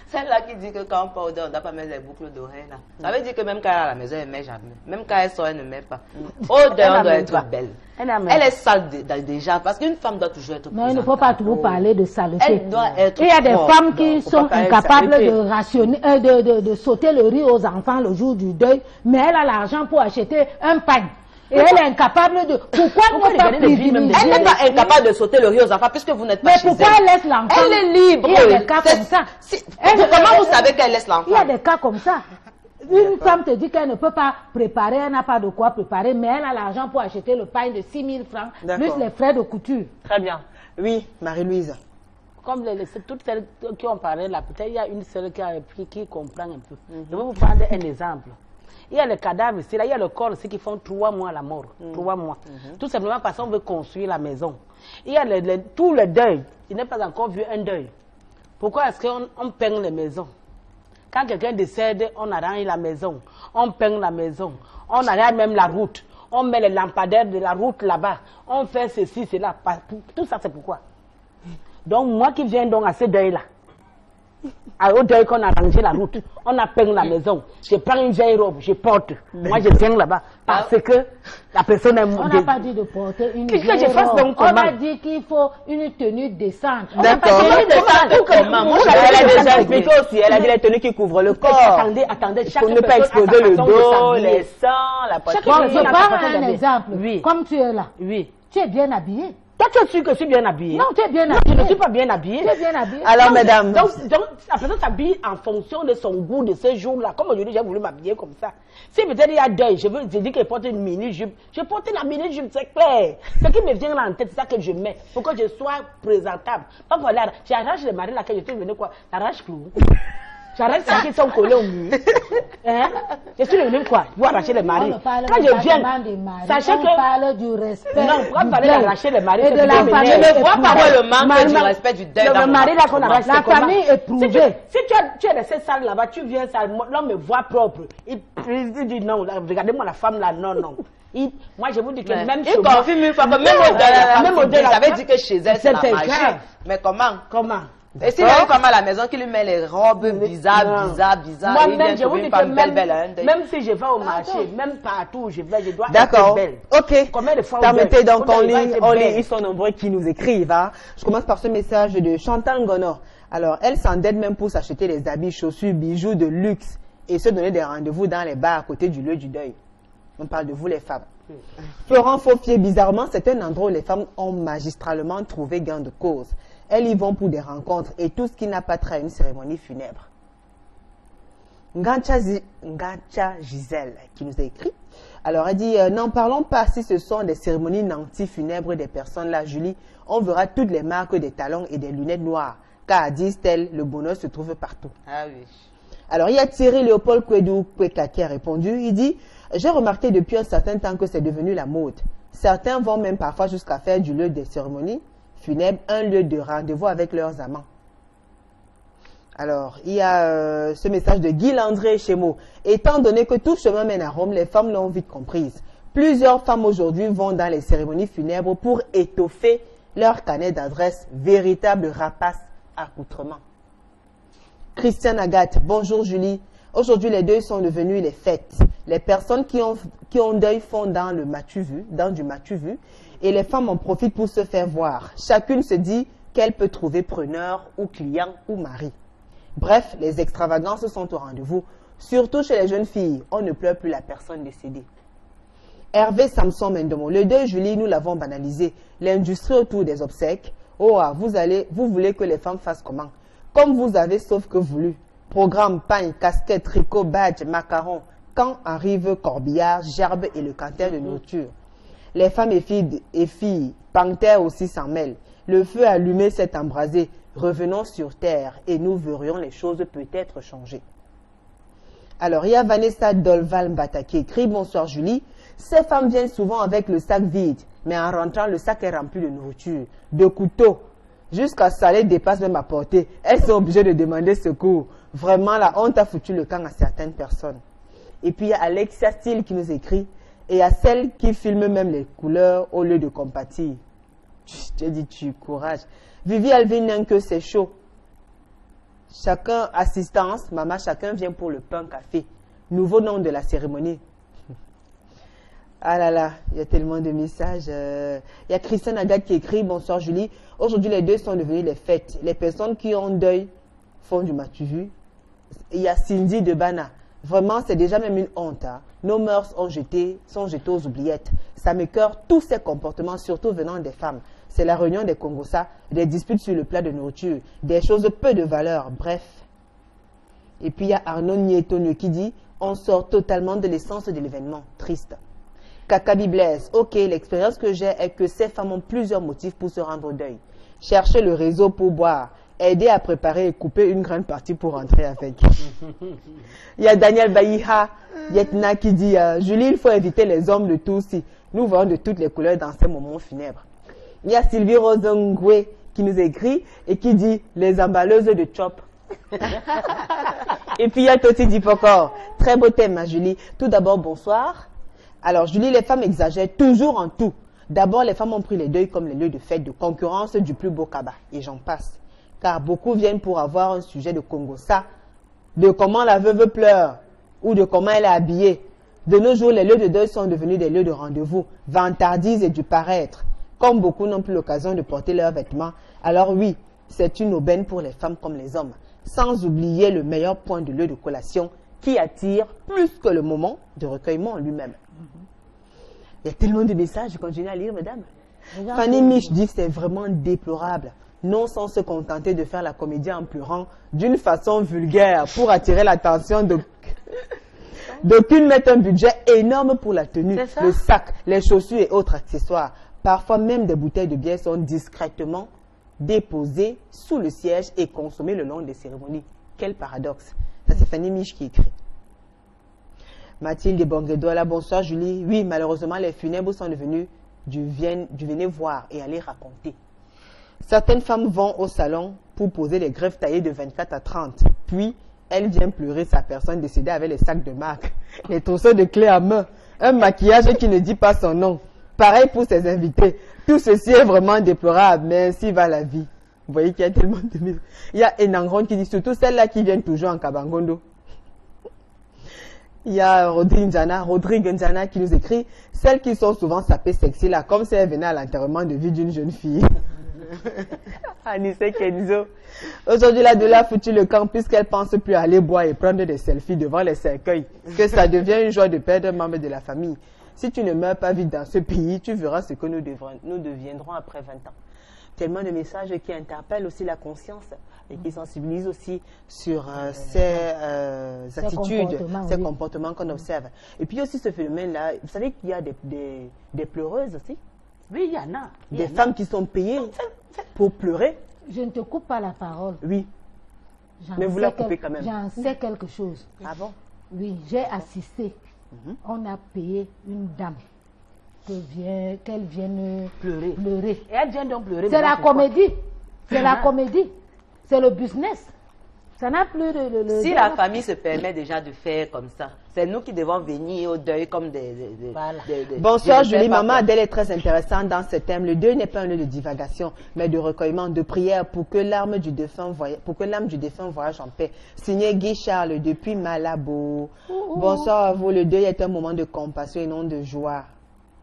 Celle-là qui dit que quand on part au deuil, on ne doit pas mettre les boucles d'oreilles là. Ça veut dire que même quand elle est à la maison, elle ne met jamais. Même quand elle sort, elle ne met pas. Au deuil, on doit être belle. Elle est sale déjà, parce qu'une femme doit toujours être Non, il ne faut pas toujours parler de saleté. Elle doit être Il y a des femmes qui sont incapables de rationner, de sauter le riz aux enfants le jour du deuil, mais elle a l'argent pour acheter un pain. Et elle est incapable de... Pourquoi ne pas privilégier... Elle n'est pas incapable de sauter le riz aux enfants puisque vous n'êtes pas chez elle. Mais pourquoi elle laisse l'enfant? Elle est libre. Il y a des cas comme ça. Comment vous savez qu'elle laisse l'enfant? Il y a des cas comme ça. Une femme te dit qu'elle ne peut pas préparer, elle n'a pas de quoi préparer, mais elle a l'argent pour acheter le pain de 6 000 francs, plus les frais de couture. Très bien. Oui, Marie-Louise. Comme toutes celles qui ont parlé là, peut-être il y a une seule qui a repris, qui comprend un peu. Je vais vous prendre un exemple. Il y a le cadavre ici, là, il y a le corps ici qui font 3 mois à la mort. 3 mois. Tout simplement parce qu'on veut construire la maison. Il y a tout le deuil. Il n'est pas encore vu un deuil. Pourquoi est-ce qu'on peint les maisons? Quand quelqu'un décède, on arrange la maison. On peint la maison. On arrange même la route. On met les lampadaires de la route là-bas. On fait ceci, cela. Tout ça, c'est pourquoi. Donc, moi qui viens donc à ce deuil-là, au deuil qu'on a rangé la route, on a peint la maison, je prends une vieille robe, je porte. Moi, je viens là-bas parce que la personne est morte. On n'a pas dit de porter une vieille que je fasse robe. Donc, on a dit qu'il faut une tenue décente. D'accord. Elle a déjà expliqué aussi, elle a dit la tenue qui couvre le corps. Attendez, pour ne pas exposer le dos, les seins, la poitrine. Je prends un exemple. Oui. Comme tu es là, tu es bien habillé. Toi, tu es sûr que je suis bien habillée? Non, tu es bien habillée. Je ne suis pas bien habillée. Tu es bien habillée. Alors, mesdames. Donc, la personne s'habille en fonction de son goût de ce jour-là. Comme aujourd'hui, j'ai voulu m'habiller comme ça. Si peut-être il y a deuil, je dis qu'elle porte une mini-jupe. Je porte la mini-jupe, c'est clair. Ce qui me vient là en tête, c'est ça que je mets. Pour que je sois présentable. Pas voilà, j'arrache les maris là, que je suis venue quoi? T'arraches clou. J'arrête ceux qui sont collés au mur. Hein? Je suis venu quoi? Pour arracher les maris. Quand je viens, sachez que... On parle du respect. Non, pourquoi vous parlez d'arracher les maris? Et de la famille. Je ne vois pas le manque du respect du deuil. Le mari là qu'on arrache, la famille est prouvée. Si tu es de cette salle là-bas, tu viens, l'homme me voit propre. Il dit non, regardez-moi la femme là, non. Moi je vous dis que même il confirme une fois que même au deuil, ça veut dire que chez elle c'est la magie. Mais comment? Et s'il y a une femme à la maison qui lui met les robes bizarres, moi-même, je vous dis que même si je vais au marché, même partout où je vais, je dois être belle. Ok. Combien de fois permettez donc, on lit, ils sont nombreux qui nous écrivent. Hein. Je commence par ce message de Chantal Ngono. Alors, elle s'endette même pour s'acheter des habits, chaussures, bijoux de luxe et se donner des rendez-vous dans les bars à côté du lieu du deuil. On parle de vous les femmes. Florent Faufier, bizarrement, c'est un endroit où les femmes ont magistralement trouvé gain de cause. Elles y vont pour des rencontres et tout ce qui n'a pas trait à une cérémonie funèbre. Ngacha Gisèle qui nous a écrit. Alors elle dit, n'en parlons pas si ce sont des cérémonies nantis funèbres des personnes là, Julie. On verra toutes les marques des talons et des lunettes noires. Car disent-elles, le bonheur se trouve partout. Ah oui. Alors il y a Thierry Léopold Kweka qui a répondu. Il dit, j'ai remarqué depuis un certain temps que c'est devenu la mode. Certains vont même parfois jusqu'à faire du lieu des cérémonies funèbres un lieu de rendez-vous avec leurs amants. Alors, il y a ce message de Guy Landré Chemo. Étant donné que tout chemin mène à Rome, les femmes l'ont vite comprise. Plusieurs femmes aujourd'hui vont dans les cérémonies funèbres pour étoffer leur carnet d'adresse, véritable rapace accoutrement. Christiane Agathe, bonjour Julie. Aujourd'hui, les deuils sont devenus les fêtes. Les personnes qui ont deuil font dans du m'as-tu vu, et les femmes en profitent pour se faire voir. Chacune se dit qu'elle peut trouver preneur ou client ou mari. Bref, les extravagances sont au rendez-vous. Surtout chez les jeunes filles, on ne pleure plus la personne décédée. Hervé Samson Mendomo, le deuil Julie, nous l'avons banalisé. L'industrie autour des obsèques. Oh, vous voulez que les femmes fassent comment? Comme vous avez sauf que voulu. Programme, pagne, casquette, tricot, badge, macarons. Quand arrive corbillard, gerbe et le canter de nourriture. Les femmes et filles, panthères aussi s'en mêlent. Le feu allumé s'est embrasé. Revenons sur terre et nous verrions les choses peut-être changer. Alors, il y a Vanessa Dolval Mbata qui écrit « Bonsoir Julie. Ces femmes viennent souvent avec le sac vide, mais en rentrant, le sac est rempli de nourriture, de couteaux. Jusqu'à salé dépasse même à portée. Elles sont obligées de demander secours. Vraiment, la honte a foutu le camp à certaines personnes. » Et puis, il y a Alexia Steele qui nous écrit « Et à celles qui filment même les couleurs au lieu de compatir. » Je te dis, tu courage. Vivi Alvin que c'est chaud. Chacun, assistance, maman, chacun vient pour le pain café. Nouveau nom de la cérémonie. Ah là là, il y a tellement de messages. Il y a Christiane Agathe qui écrit, bonsoir Julie. Aujourd'hui, les deuils sont devenus les fêtes. Les personnes qui ont deuil font du matu-vu. Il y a Cindy de Bana. Vraiment, c'est déjà même une honte. Hein. Nos mœurs sont jetées aux oubliettes. Ça m'écoeure tous ces comportements, surtout venant des femmes. C'est la réunion des Congossa, des disputes sur le plat de nourriture, des choses peu de valeur, bref. Et puis il y a Arnaud Nietonio qui dit, on sort totalement de l'essence de l'événement. Triste. Kakabi Blaise, ok, l'expérience que j'ai est que ces femmes ont plusieurs motifs pour se rendre au deuil. Chercher le réseau pour boire, aider à préparer et couper une grande partie pour rentrer avec. Il y a Daniel Baïha, Yetna qui dit, Julie, il faut éviter les hommes de tout aussi. Nous voyons de toutes les couleurs dans ces moments funèbres. Il y a Sylvie Rosengwe qui nous écrit et qui dit, les emballeuses de chop. Et puis il y a Toti Dipokor. Très beau thème, Julie. Tout d'abord, bonsoir. Alors, Julie, les femmes exagèrent toujours en tout. D'abord, les femmes ont pris les deuils comme les lieux de fête, de concurrence du plus beau cabas. Et j'en passe. Car beaucoup viennent pour avoir un sujet de Congossa, de comment la veuve pleure, ou de comment elle est habillée. De nos jours, les lieux de deuil sont devenus des lieux de rendez-vous, vantardises et du paraître. Comme beaucoup n'ont plus l'occasion de porter leurs vêtements, alors oui, c'est une aubaine pour les femmes comme les hommes. Sans oublier le meilleur point de lieu de collation qui attire plus que le moment de recueillement en lui-même. Il y a tellement de messages, je continue à lire, mesdames. Fanny Mich dit que c'est vraiment déplorable. Non sans se contenter de faire la comédie en pleurant d'une façon vulgaire pour attirer l'attention d'aucune mettre un budget énorme pour la tenue, le sac, les chaussures et autres accessoires. Parfois même des bouteilles de bière sont discrètement déposées sous le siège et consommées le long des cérémonies. Quel paradoxe. Ça c'est Fanny Mich qui écrit. Mathilde Bonguedola, bonsoir Julie. Oui, malheureusement les funèbres sont devenus du venez voir et aller raconter. Certaines femmes vont au salon pour poser les greffes taillées de 24 à 30. Puis, elle vient pleurer sa personne décédée avec les sacs de marque, les trousseaux de clés à main, un maquillage qui ne dit pas son nom. Pareil pour ses invités. Tout ceci est vraiment déplorable, mais ainsi va la vie. Vous voyez qu'il y a tellement de... Il y a Enangron qui dit, surtout celles-là qui viennent toujours en Kabangondo. Il y a Rodrigue Nzana qui nous écrit, celles qui sont souvent sapées sexy là, comme si elles venaient à l'enterrement de vie d'une jeune fille. Anisse Kenzo. Aujourd'hui, là, de là, foutu le camp, puisqu'elle pense plus à aller boire et prendre des selfies devant les cercueils, que ça devient une joie de perdre un membre de la famille. Si tu ne meurs pas vite dans ce pays, tu verras ce que nous deviendrons après 20 ans. Tellement de messages qui interpellent aussi la conscience et qui sensibilisent aussi sur ces attitudes, ces comportements qu'on observe. Et puis aussi ce phénomène-là, vous savez qu'il y a des pleureuses aussi. Oui, il y en a. Des femmes qui sont payées pour pleurer. Je ne te coupe pas la parole. Oui. Mais vous la coupez quand même. J'en sais quelque chose. Ah bon? Oui, j'ai assisté. On a payé une dame qu'elle vienne pleurer. Et elle vient donc pleurer. C'est la comédie. C'est la comédie. C'est le business. Ça n'a plus de... Si la famille se permet déjà de faire comme ça, c'est nous qui devons venir au deuil comme Bonsoir Julie, maman Adèle est très intéressante dans ce thème. Le deuil n'est pas un lieu de divagation, mais de recueillement, de prière pour que l'âme du défunt voyage en paix. Signé Guy Charles depuis Malabo. Bonsoir à vous, le deuil est un moment de compassion et non de joie.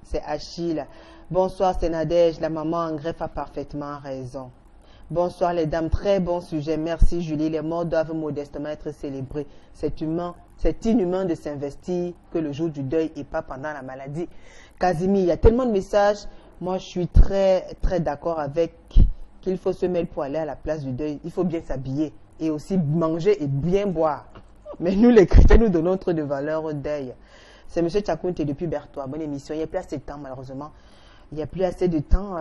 C'est Achille. Bonsoir, c'est Nadège, la maman en greffe a parfaitement raison. Bonsoir les dames, très bon sujet. Merci Julie. Les morts doivent modestement être célébrés. C'est inhumain de s'investir que le jour du deuil et pas pendant la maladie. Casimir, il y a tellement de messages. Moi, je suis très d'accord avec qu'il faut se mêler pour aller à la place du deuil. Il faut bien s'habiller et aussi manger et bien boire. Mais nous, les chrétiens, nous donnons trop de valeur au deuil. C'est M. Tchakounte depuis Berthois. Bonne émission. Il n'y a plus assez de temps, malheureusement. Il n'y a plus assez de temps.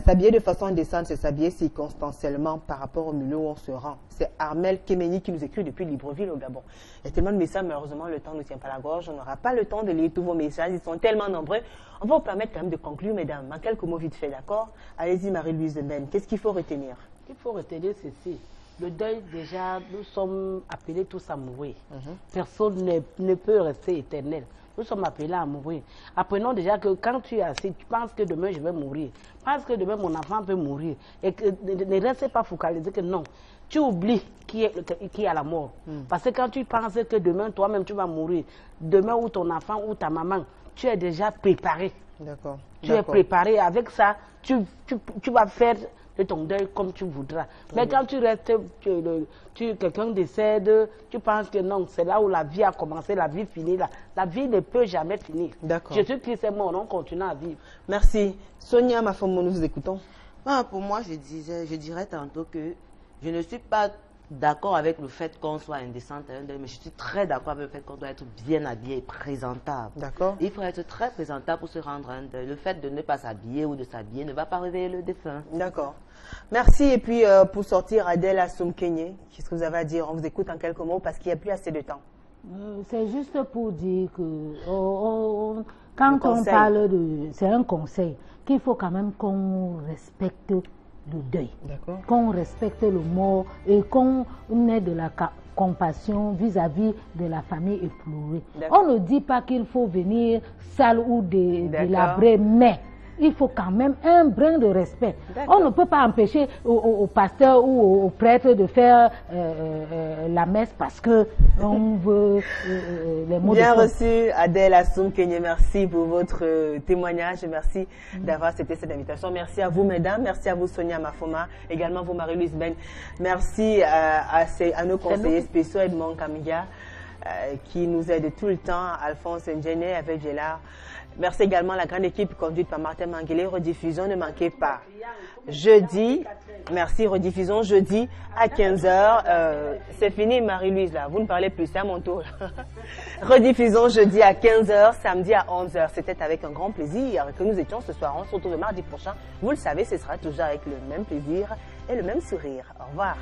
S'habiller de façon indécente, c'est s'habiller circonstanciellement par rapport au milieu où on se rend. C'est Armel Kemeni qui nous écrit depuis Libreville au Gabon. Il y a tellement de messages, malheureusement, le temps ne tient pas la gorge. On n'aura pas le temps de lire tous vos messages. Ils sont tellement nombreux. On va vous permettre quand même de conclure, mesdames. En quelques mots vite fait, d'accord? Allez-y, Marie-Louise de Ben. Qu'est-ce qu'il faut retenir? Il faut retenir ceci. Le deuil, déjà, nous sommes appelés tous à mourir. Personne ne peut rester éternel. Nous sommes appelés à mourir. Apprenons déjà que quand tu es assis, tu penses que demain je vais mourir. Pense que demain mon enfant peut mourir. Et que ne restez pas focalisé que non. tu oublies qui est à la mort. Parce que quand tu penses que demain, toi-même, tu vas mourir, demain ou ton enfant ou ta maman, tu es déjà préparé. D'accord. Tu es préparé. Avec ça, tu vas faire de ton deuil comme tu voudras. Mais quand tu restes, quelqu'un décède, tu penses que non, c'est là où la vie a commencé, la vie finit là. La vie ne peut jamais finir. D'accord. Jésus-Christ est mort, on continue à vivre. Merci. Sonia Mafomo, nous vous écoutons. Pour moi, je dirais tantôt que je ne suis pas d'accord avec le fait qu'on soit indécente, mais je suis très d'accord avec le fait qu'on doit être bien habillé et présentable. D'accord. Il faut être très présentable pour se rendre un deuil. Le fait de ne pas s'habiller ou de s'habiller ne va pas réveiller le défunt. D'accord. Merci. Et puis, pour sortir, Adèle Assoum-Kenyé, qu'est-ce que vous avez à dire? On vous écoute en quelques mots parce qu'il n'y a plus assez de temps. C'est juste pour dire que quand on parle de... C'est un conseil qu'il faut quand même qu'on respecte le deuil, qu'on respecte le mort et qu'on ait de la compassion vis-à-vis de la famille éplorée. On ne dit pas qu'il faut venir sale ou délabrer, mais il faut quand même un brin de respect. On ne peut pas empêcher au pasteur ou au prêtre de faire la messe parce que on veut les mots bien reçu, Adèle Assoum-Kenyé, merci pour votre témoignage, merci d'avoir accepté cette invitation. Merci à vous, mesdames, merci à vous, Sonia Mafoma, également vous, Marie-Louise Ben. Merci à nos conseillers spéciaux, Edmond Kamiga, qui nous aide tout le temps, Alphonse Ndjene avec Gélard. Merci également à la grande équipe conduite par Martin Manguélé. Rediffusion, ne manquez pas. Jeudi, merci, rediffusion jeudi à 15h. C'est fini, Marie-Louise, là. Vous ne parlez plus, c'est à mon tour. Rediffusion jeudi à 15h, samedi à 11h. C'était avec un grand plaisir que nous étions ce soir. On se retrouve le mardi prochain. Vous le savez, ce sera toujours avec le même plaisir et le même sourire. Au revoir.